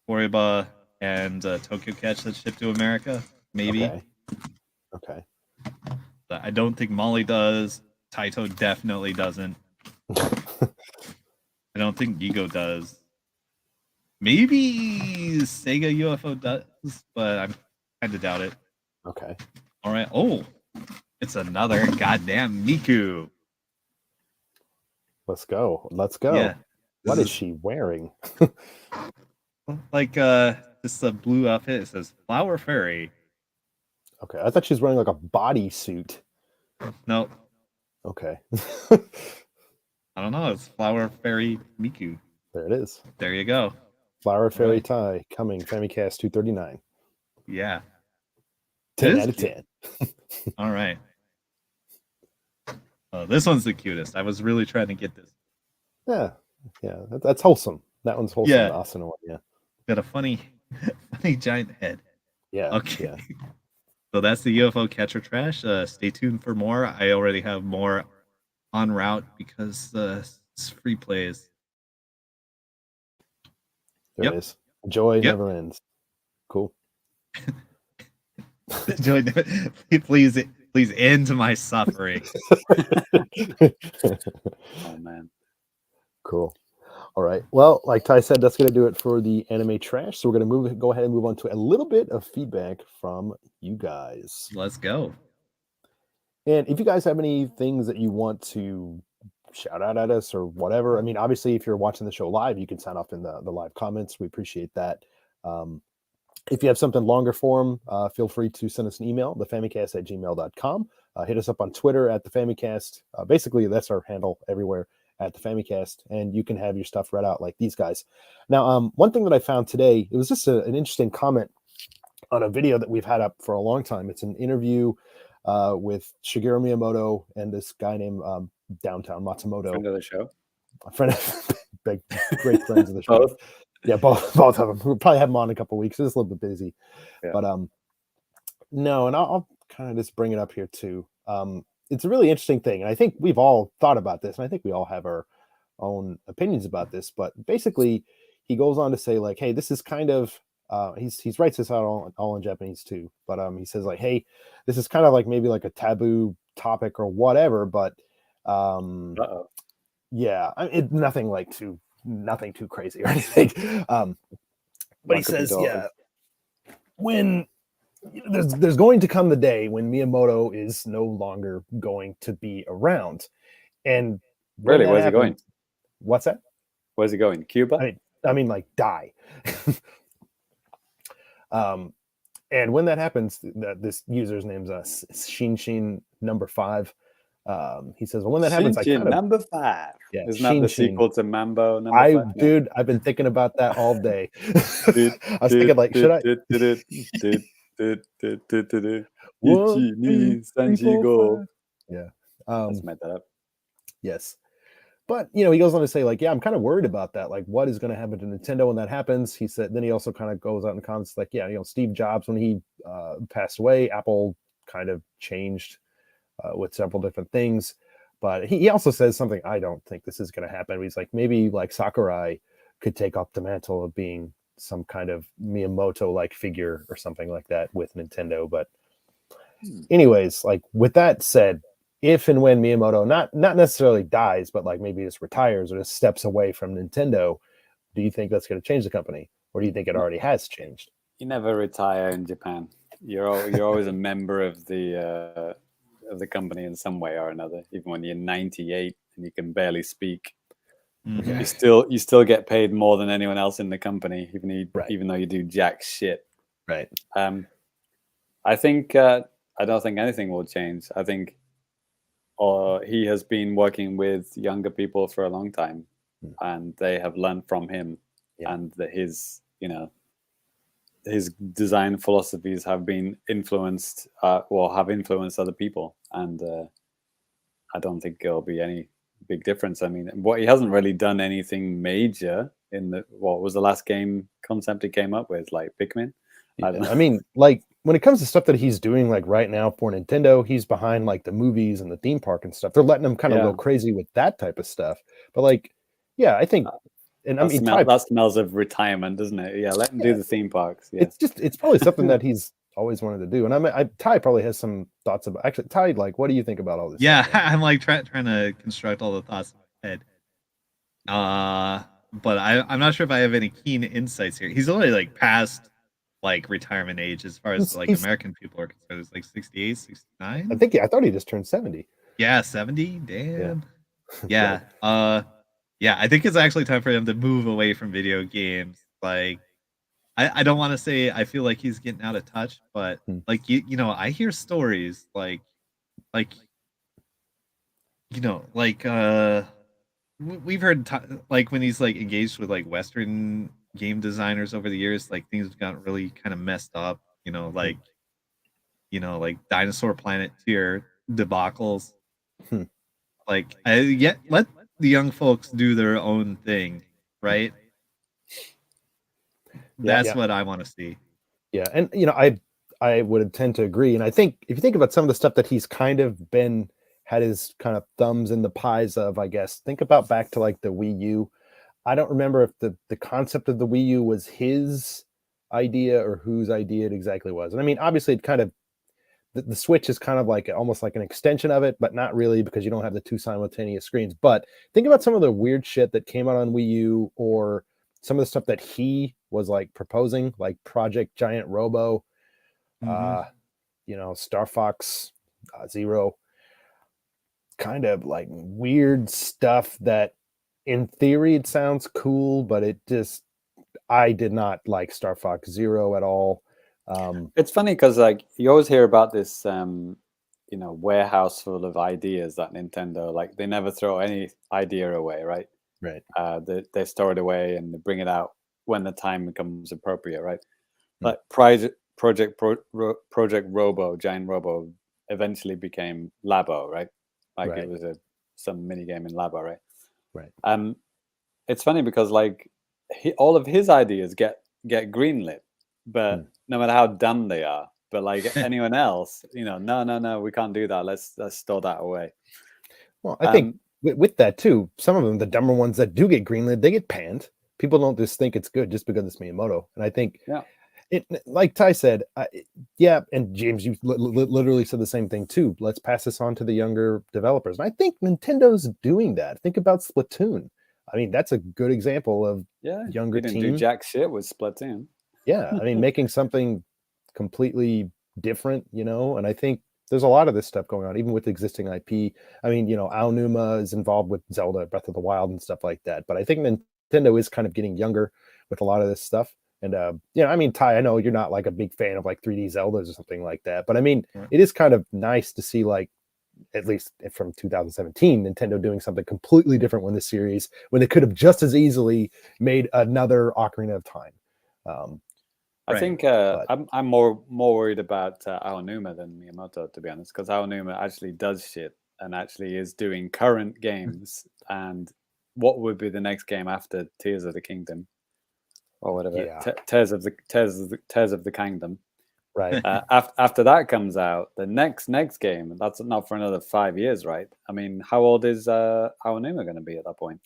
S3: Toriba and Tokyo Catch that ship to America. Maybe.
S1: Okay.
S3: I don't think Molly does. Taito definitely doesn't. I don't think Gigo does. Maybe Sega UFO does, but I kind of doubt it.
S1: Okay.
S3: All right. Oh, it's another goddamn Miku.
S1: Let's go.
S3: Yeah.
S1: What is she wearing?
S3: Like this blue outfit. It says Flower Fairy.
S1: Okay. I thought she was wearing like a bodysuit.
S3: Nope.
S1: Okay.
S3: I don't know. It's Flower Fairy Miku.
S1: There it is.
S3: There you go.
S1: Flower Fairy tie coming. Famicast 239.
S3: Yeah.
S1: 10 out of 10.
S3: All right. Oh, this one's the cutest. I was really trying to get this.
S1: Yeah. That's wholesome. That one's wholesome.
S3: Yeah.
S1: The Asuna one. Yeah.
S3: Got a funny giant head.
S1: Yeah.
S3: Okay.
S1: Yeah.
S3: So that's the UFO Catcher Trash. Stay tuned for more. I already have more en route because it's free plays.
S1: There it is. Joy never ends. Cool.
S3: Joy, please end my suffering.
S2: Oh man.
S1: Cool. All right. Well, like Ty said, that's going to do it for the anime trash. So we're going to go ahead and move on to a little bit of feedback from you guys.
S3: Let's go.
S1: And if you guys have any things that you want to shout out at us or whatever, I mean, obviously, if you're watching the show live, you can sign off in the live comments. We appreciate that. If you have something longer form, feel free to send us an email, thefamicast@gmail.com. Hit us up on Twitter at thefamicast. Basically, that's our handle everywhere, at the Famicast, and you can have your stuff read out like these guys. Now, one thing that I found today, it was just an interesting comment on a video that we've had up for a long time. It's an interview with Shigeru Miyamoto and this guy named Downtown Matsumoto.
S2: Friend of the show.
S1: A friend of great friends of the show.
S2: Both.
S1: Yeah, both of them. We'll probably have them on in a couple of weeks. It's a little bit busy.
S2: Yeah.
S1: But no, and I'll kind of just bring it up here too. It's a really interesting thing, and I think we've all thought about this, and I think we all have our own opinions about this. But basically, he goes on to say like, "Hey, this is kind of." He writes this out all in Japanese too, but he says like, "Hey, this is kind of like maybe like a taboo topic or whatever, but yeah, nothing too crazy or anything." But he says, "Yeah, when there's going to come the day when Miyamoto is no longer going to be around, and
S2: really, where's he going?
S1: What's that?
S2: Where's he going? Cuba?
S1: I mean, like die." And when that happens, this user's name's Shinshin number 5. He says, "Well, when that happens,
S2: Shinshin number 5.
S1: Yeah,
S2: isn't that the sequel to Mambo number 5?
S1: Dude, I've been thinking about that all day. I was thinking, like, should I? Yeah,
S2: let's make that up.
S1: Yes. But, he goes on to say, like, yeah, I'm kind of worried about that. Like, what is going to happen to Nintendo when that happens? He said, then he also kind of goes out in the comments, like, yeah, Steve Jobs, when he passed away, Apple kind of changed with several different things. But he also says something, I don't think this is going to happen. He's like, maybe like Sakurai could take up the mantle of being some kind of Miyamoto-like figure or something like that with Nintendo. But anyways, like, with that said, if and when Miyamoto not necessarily dies, but like maybe just retires or just steps away from Nintendo, do you think that's going to change the company, or do you think it already has changed?
S2: You never retire in Japan. You're always a member of the company in some way or another. Even when you're 98 and you can barely speak, you still get paid more than anyone else in the company, even though you do jack shit.
S1: Right.
S2: I think I don't think anything will change. I think. He has been working with younger people for a long time, and they have learned from him, and that his design philosophies have been influenced, have influenced other people, and I don't think there'll be any big difference. I mean, he hasn't really done anything major in what was the last game concept he came up with, like Pikmin?
S1: I mean, like, when it comes to stuff that he's doing, like right now for Nintendo, he's behind like the movies and the theme park and stuff. They're letting him kind of go crazy with that type of stuff. But like, yeah, I think, and I mean,
S2: that smells of retirement, doesn't it? Yeah, let him do the theme parks. Yeah.
S1: It's probably something that he's always wanted to do. And I mean, Ty probably has some thoughts about. Actually, Ty, like, what do you think about all this?
S3: Yeah, I'm like trying to construct all the thoughts in my head. But I'm not sure if I have any keen insights here. He's only like past like retirement age as far as like American people are concerned. It's like 68, 69.
S1: I thought he just turned 70.
S3: Yeah, 70. Damn. Yeah. Yeah, I think it's actually time for him to move away from video games. Like, I don't want to say I feel like he's getting out of touch, but like I hear stories like we've heard like when he's like engaged with like Western game designers over the years, like things have gotten really kind of messed up, like Dinosaur Planet tier debacles. Like let the young folks do their own thing, right? That's what I want to see.
S1: Yeah, and I would tend to agree. And I think if you think about some of the stuff that he's kind of had his kind of thumbs in the pies of, I guess, think about back to like the Wii U. I don't remember if the concept of the Wii U was his idea or whose idea it exactly was. And I mean, obviously it kind of, the Switch is kind of like almost like an extension of it, but not really, because you don't have the two simultaneous screens. But think about some of the weird shit that came out on Wii U, or some of the stuff that he was like proposing, like Project Giant Robo, Star Fox Zero, kind of like weird stuff that in theory it sounds cool, but I did not like Star Fox Zero at all.
S2: It's funny because like you always hear about this warehouse full of ideas that Nintendo, like, they never throw any idea away, right?
S1: Right.
S2: They store it away and they bring it out when the time becomes appropriate, right?
S1: Hmm.
S2: Like Project Robo, Giant Robo, eventually became Labo, right? Like
S1: Right.
S2: it was some mini game in Labo, right?
S1: Right.
S2: It's funny because like all of his ideas get greenlit, but no matter how dumb they are, but like anyone else, no, we can't do that. Let's store that away.
S1: Well, I think with that too, some of them, the dumber ones that do get greenlit, they get panned. People don't just think it's good just because it's Miyamoto. And I think it, like Ty said, and James, you literally said the same thing too. Let's pass this on to the younger developers. And I think Nintendo's doing that. Think about Splatoon. I mean, that's a good example of younger
S2: didn't do jack shit with Splatoon.
S1: Yeah, I mean, making something completely different, and I think there's a lot of this stuff going on, even with existing IP. I mean, Aonuma is involved with Zelda, Breath of the Wild, and stuff like that. But I think Nintendo is kind of getting younger with a lot of this stuff. And I mean, Ty, I know you're not like a big fan of like 3D Zeldas or something like that, but I mean, it is kind of nice to see, like, at least from 2017, Nintendo doing something completely different when they could have just as easily made another Ocarina of Time.
S2: I think I'm more worried about Aonuma than Miyamoto, to be honest, because Aonuma actually does shit and actually is doing current games and what would be the next game after Tears of the Kingdom or whatever. Tears of the Kingdom.
S1: Right.
S2: After that comes out, the next game, that's not for another 5 years, right? I mean, how old is Aonuma going to be at that point?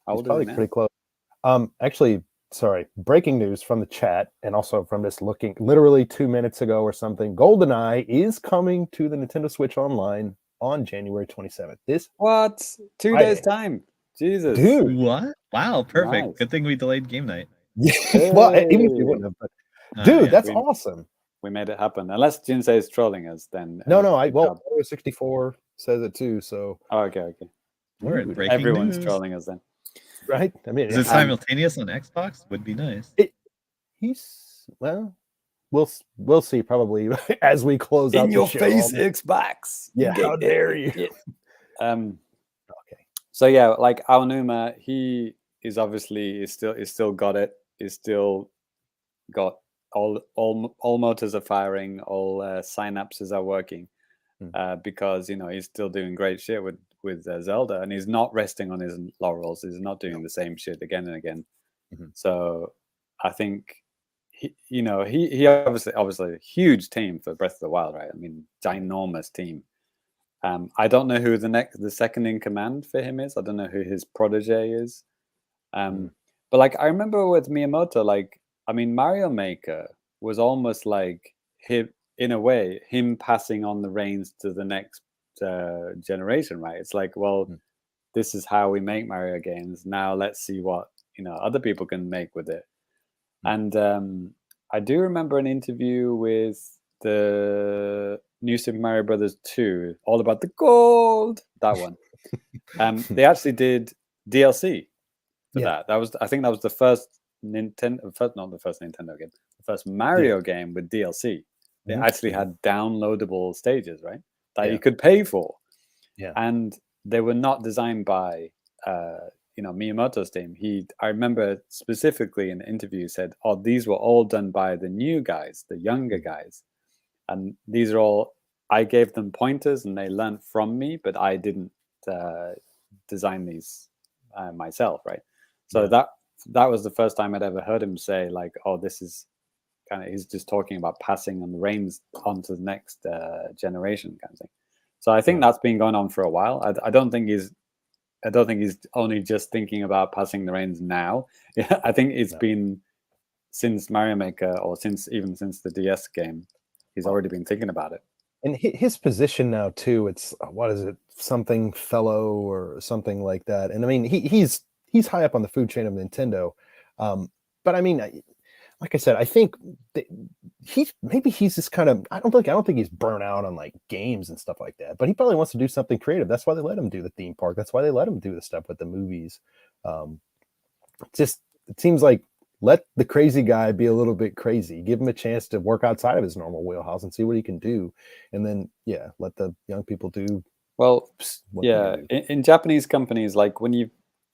S2: How old
S1: probably
S2: is he now?
S1: Pretty close. Actually, sorry, breaking news from the chat and also from just looking literally 2 minutes ago or something. Goldeneye is coming to the Nintendo Switch Online on January 27th.
S2: What? 2 days time? Jesus.
S1: Dude.
S3: What? Wow, perfect.
S2: Nice.
S3: Good thing we delayed game night.
S1: Yeah. Well, even if you wouldn't have, but dude, that's awesome.
S2: We made it happen. Unless Jinsei is trolling us, then
S1: No. 64 says it too. So
S2: okay. Everyone's
S3: news.
S2: Trolling us then,
S1: right? I mean,
S3: is it simultaneous on Xbox? Would be nice.
S1: We'll see probably as we close out
S2: in your
S1: the show.
S2: face, Xbox.
S1: Yeah, how dare you?
S2: Okay. So yeah, like Aonuma, he is obviously still got it. He's still got all motors are firing, all synapses are working, because he's still doing great shit with Zelda, and he's not resting on his laurels. He's not doing the same shit again and again. So I think he obviously a huge team for Breath of the Wild, right? I mean, ginormous team. I don't know who the second in command for him is. I don't know who his protege is. But like I remember with Miyamoto, like, I mean, Mario Maker was almost like him, in a way, him passing on the reins to the next generation, right? It's like, well, this is how we make Mario games. Now let's see what other people can make with it. And I do remember an interview with the New Super Mario Brothers 2, all about the gold. That one. They actually did DLC for that. I think that was the first not the first Nintendo game, the first Mario game with DLC. They actually had downloadable stages, right? That you could pay for.
S1: Yeah.
S2: And they were not designed by Miyamoto's team. I remember specifically in the interview said, "Oh, these were all done by the new guys, the younger guys, and these are all. I gave them pointers, and they learned from me, but I didn't design these myself, right?" So that was the first time I'd ever heard him say, like, "Oh, this is kind of." He's just talking about passing on the reins onto the next generation, kind of thing. So I think that's been going on for a while. I don't think he's only just thinking about passing the reins now. Yeah, I think it's been since Mario Maker, or since the DS game, he's already been thinking about it.
S1: And his position now too, it's what is it, something fellow or something like that. And I mean, he's high up on the food chain of Nintendo. But I mean, like I said, I think he's just kind of, I don't think he's burnt out on like games and stuff like that, but he probably wants to do something creative. That's why they let him do the theme park. That's why they let him do the stuff with the movies. It seems like let the crazy guy be a little bit crazy. Give him a chance to work outside of his normal wheelhouse and see what he can do. And then, yeah, let the young people do.
S2: Well,
S1: what they
S2: yeah,
S1: do.
S2: in Japanese companies, like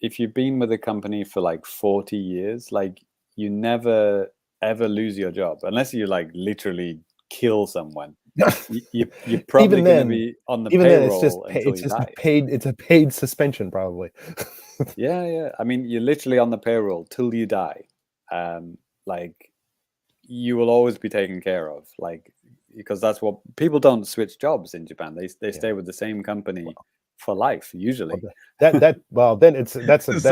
S2: if you've been with a company for like 40 years, like you never ever lose your job unless you like literally kill someone. You're probably
S1: Even
S2: going to
S1: then,
S2: be on the
S1: even then, it's just
S2: payroll until
S1: it's
S2: you
S1: just
S2: die.
S1: it's a paid suspension probably.
S2: Yeah. I mean, you're literally on the payroll till you die. Like you will always be taken care of, like, because that's what people don't switch jobs in Japan. They stay with the same company for life usually.
S1: Well, then that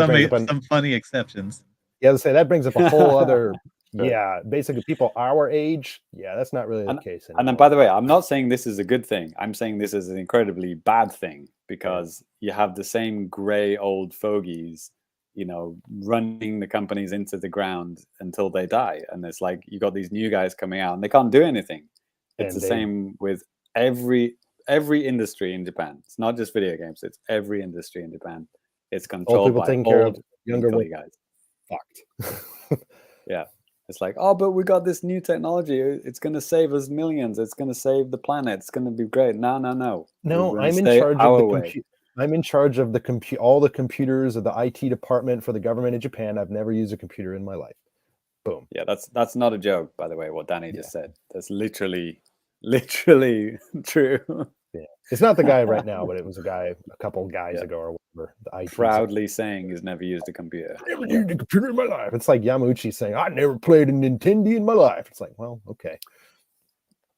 S1: brings up
S3: some funny exceptions.
S1: Yeah, to say that brings up a whole other. Yeah, basically people our age. Yeah, that's not really the case anymore.
S2: And then, by the way, I'm not saying this is a good thing. I'm saying this is an incredibly bad thing because you have the same gray old fogies, running the companies into the ground until they die. And it's like you got these new guys coming out and they can't do anything. It's the same with every industry in Japan. It's not just video games. It's every industry in Japan. It's controlled by old younger guys.
S1: Fucked.
S2: Yeah. It's like, oh, but we got this new technology. It's going to save us millions. It's going to save the planet. It's going to be great. No.
S1: No, I'm in charge of the I'm in charge of all the computers of the IT department for the government of Japan. I've never used a computer in my life. Boom.
S2: Yeah, that's not a joke, by the way, what Danny just said. That's literally true.
S1: Yeah. It's not the guy right now, but it was a couple guys ago or whatever.
S2: Proudly saying he's never used a computer.
S1: I never used a computer in my life. It's like Yamauchi saying, I never played a Nintendo in my life. It's like, well, okay.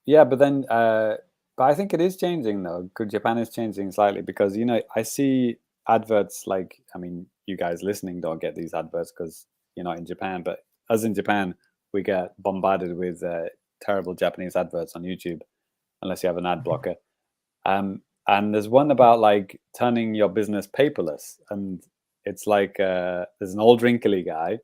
S2: Yeah, but then but I think it is changing though, because Japan is changing slightly because I see adverts like, I mean, you guys listening don't get these adverts because you're not in Japan, but us in Japan, we get bombarded with terrible Japanese adverts on YouTube unless you have an ad blocker. And there's one about like turning your business paperless, and it's like there's an old wrinkly guy,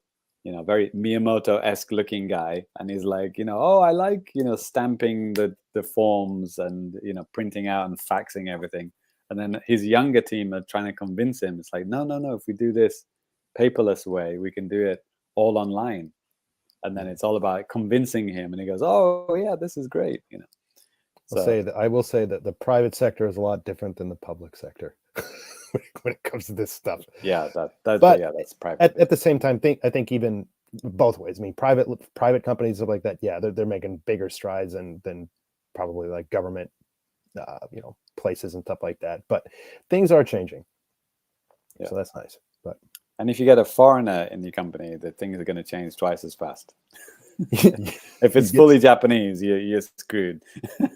S2: very Miyamoto-esque looking guy, and he's like, oh, I like stamping the forms and printing out and faxing everything. And then his younger team are trying to convince him. It's like, no, if we do this paperless way, we can do it all online. And then it's all about convincing him, and he goes, oh yeah, this is great.
S1: I will say that the private sector is a lot different than the public sector when it comes to this stuff.
S2: Yeah, that's private.
S1: At the same time, I think even both ways. I mean, private companies stuff like that. Yeah, they're making bigger strides than probably like government, places and stuff like that. But things are changing, so that's nice.
S2: And if you get a foreigner in your company, the things are going to change twice as fast. If it's fully Japanese, you're screwed.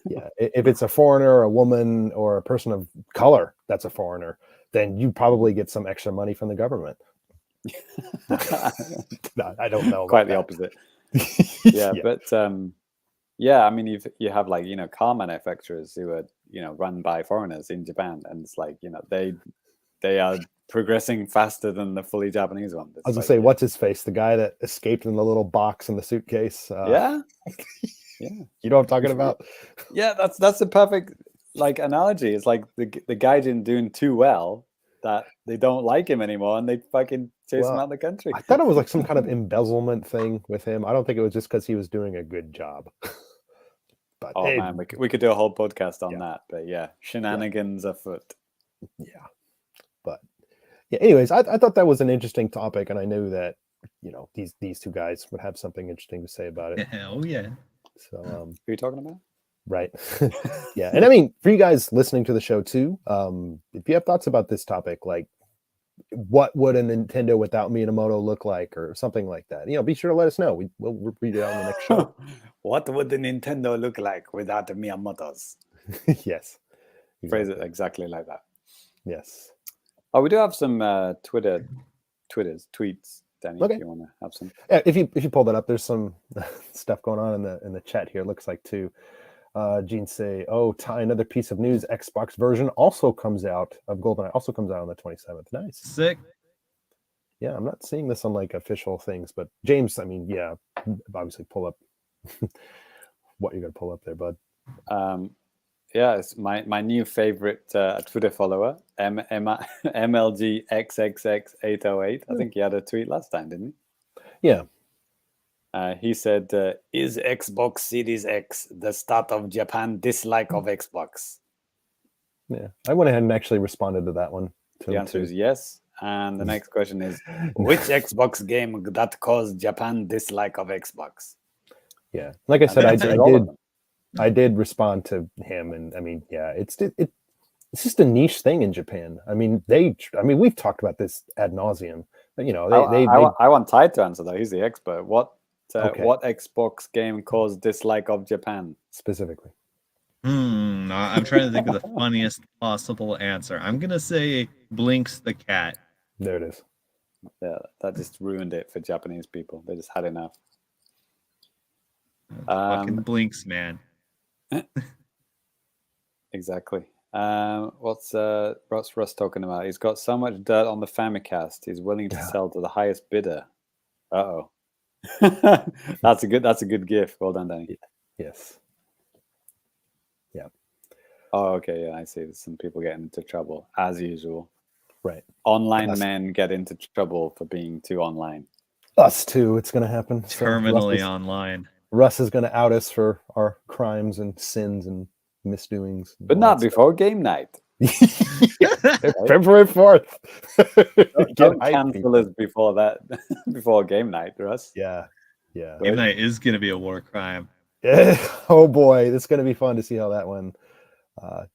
S1: Yeah, if it's a foreigner, a woman, or a person of color that's a foreigner, then you probably get some extra money from the government. No, I don't know.
S2: Quite the opposite. Yeah, but I mean, you have like car manufacturers who are run by foreigners in Japan, and it's like they are progressing faster than the fully Japanese one.
S1: I was gonna say, what's his face? The guy that escaped in the little box in the suitcase.
S2: Yeah.
S1: You know what I'm talking about?
S2: Yeah, that's a perfect like analogy. It's like the guy didn't doing too well that they don't like him anymore, and they fucking chase him out of the country.
S1: I thought it was like some kind of embezzlement thing with him. I don't think it was just because he was doing a good job. But
S2: man, we could do a whole podcast on that. But shenanigans afoot.
S1: Yeah, but anyways, I thought that was an interesting topic, and I knew that these two guys would have something interesting to say about it.
S3: Oh yeah.
S1: So
S2: who are you talking about?
S1: Right. Yeah, and I mean, for you guys listening to the show too, if you have thoughts about this topic, like what would a Nintendo without Miyamoto look like, or something like that, be sure to let us know. We'll read it on the next show.
S2: What would the Nintendo look like without the Miyamotos?
S1: Yes.
S2: Exactly. Phrase it exactly like that.
S1: Yes.
S2: Oh, we do have some tweets, Danny.
S1: Okay.
S2: If you want to have some.
S1: Yeah, if you pull that up, there's some stuff going on in the chat here. It looks like too. Gene say, another piece of news. Xbox version also comes out of GoldenEye. Also comes out on the 27th. Nice.
S3: Sick.
S1: Yeah, I'm not seeing this on like official things, but James, I mean, yeah, obviously pull up what you're gonna pull up there, bud.
S2: Yeah, it's my new favorite Twitter follower, MLGXXX808. I think he had a tweet last time, didn't he?
S1: Yeah.
S2: He said, "Is Xbox Series X the start of Japan dislike of Xbox?"
S1: Yeah, I went ahead and actually responded to that one.
S2: The answer is yes. And the next question is, which Xbox game that caused Japan dislike of Xbox?
S1: Yeah, like I
S2: And
S1: said,
S2: the
S1: I
S2: answer is all of them.
S1: did respond to him, and I mean, yeah, it's just a niche thing in Japan. I mean, we've talked about this ad nauseum. But, you know,
S2: I want Ty to answer though. He's the expert. What
S1: Okay.
S2: what Xbox game caused dislike of Japan?
S1: specifically.
S3: I'm trying to think of the funniest possible answer. I'm gonna say Blinks the cat.
S1: There it is.
S2: Yeah, that just ruined it for Japanese people. They just had enough.
S3: Fucking Blinks, man.
S2: Exactly. What's Russ talking about? He's got so much dirt on the Famicast. He's willing to sell to the highest bidder. Uh-oh. That's a good gift. Well done, Danny.
S1: Yes. Yeah.
S2: Oh, okay. Yeah, I see. There's some people getting into trouble as usual.
S1: Right.
S2: Online men get into trouble for being too online.
S1: Us too. It's going to happen.
S3: Terminally online.
S1: Russ is going to out us for our crimes and sins and misdoings.
S2: But not before game night.
S1: February 4th.
S2: Don't cancel us before that. Before game night, Russ.
S1: Yeah. Yeah.
S3: Game night is going to be a war crime.
S1: Oh boy, it's going to be fun to see how that one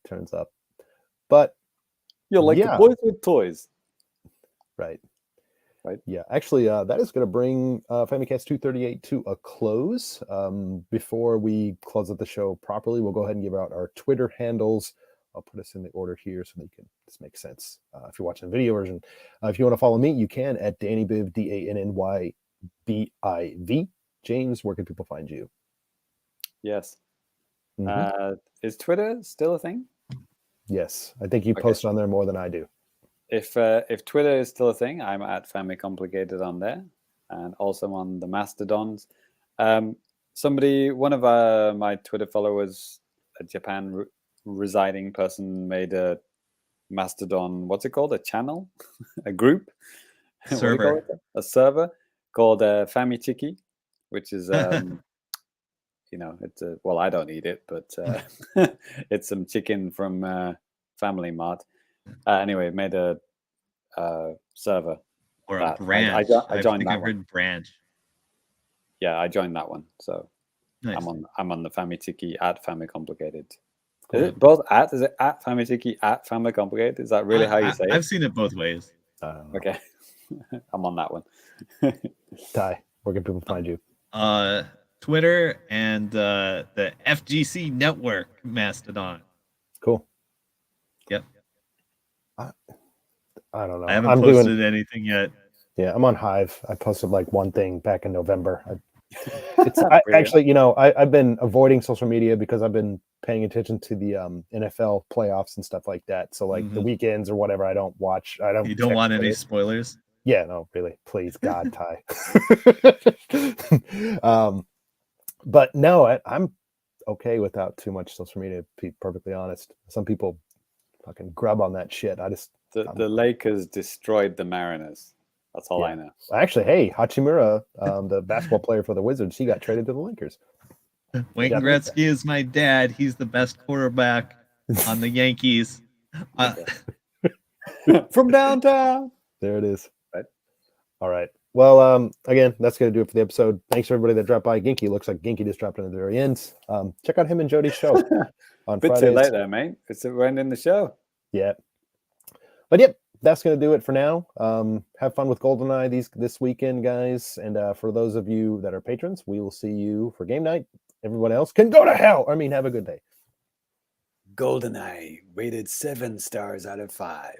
S1: turns up. But
S2: you're like the boys with toys.
S1: Right. Yeah, actually, that is going to bring Famicast 238 to a close. Before we close out the show properly, we'll go ahead and give out our Twitter handles. I'll put us in the order here so that you can this makes sense. If you're watching the video version, if you want to follow me, you can at DannyBiv, DANNYBIV. James, where can people find you?
S2: Yes. Is Twitter still a thing?
S1: Yes, I think you post on there more than I do.
S2: If Twitter is still a thing, I'm at FamiComplicated on there, and also on the Mastodons. One of my Twitter followers, a Japan residing person, made a Mastodon. What's it called? A channel, a group,
S3: server,
S2: a server called Famichiki, which is it's well, I don't eat it, but it's some chicken from Family Mart. Anyway, made a server
S3: or a branch.
S2: I joined that one.
S3: Branch.
S2: Yeah, I joined that one. So
S3: nice.
S2: I'm on the Famitiki at FamiComplicated. Cool. Is it both at? Is it at Famitiki at FamiComplicated? Is that really how you say it?
S3: I've seen it both ways.
S2: Okay, I'm on that one.
S1: Ty, where can people find you?
S3: Twitter and the FGC Network Mastodon.
S1: Cool.
S3: Yep.
S1: I don't know.
S3: I haven't posted anything yet.
S1: Yeah, I'm on Hive. I posted like one thing back in November. Actually, I've been avoiding social media because I've been paying attention to the NFL playoffs and stuff like that. So like the weekends or whatever, I don't watch.
S3: You don't want any spoilers?
S1: Yeah, no, really. Please, God, Ty. But no, I'm okay without too much social media, to be perfectly honest. Some people fucking grub on that shit.
S2: The Lakers destroyed the Mariners. That's all I know.
S1: Actually, hey, Hachimura, the basketball player for the Wizards, he got traded to the Lakers.
S3: Wayne Gretzky is my dad. He's the best quarterback on the Yankees.
S2: From downtown.
S1: There it is.
S2: Right.
S1: All right. Well, again, that's going to do it for the episode. Thanks for everybody that dropped by. Ginky, looks like Ginky just dropped in at the very end. Check out him and Jody's show on Fridays.
S2: Bit too late there, mate. We're ending the show.
S1: Yeah. But yep, that's going to do it for now. Have fun with Goldeneye this weekend, guys. And for those of you that are patrons, we will see you for game night. Everyone else can go to hell. I mean, have a good day.
S2: Goldeneye rated 7 stars out of 5.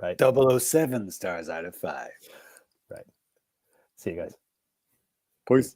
S1: Right.
S2: 007 stars out of 5.
S1: Right. See you guys.
S2: Peace.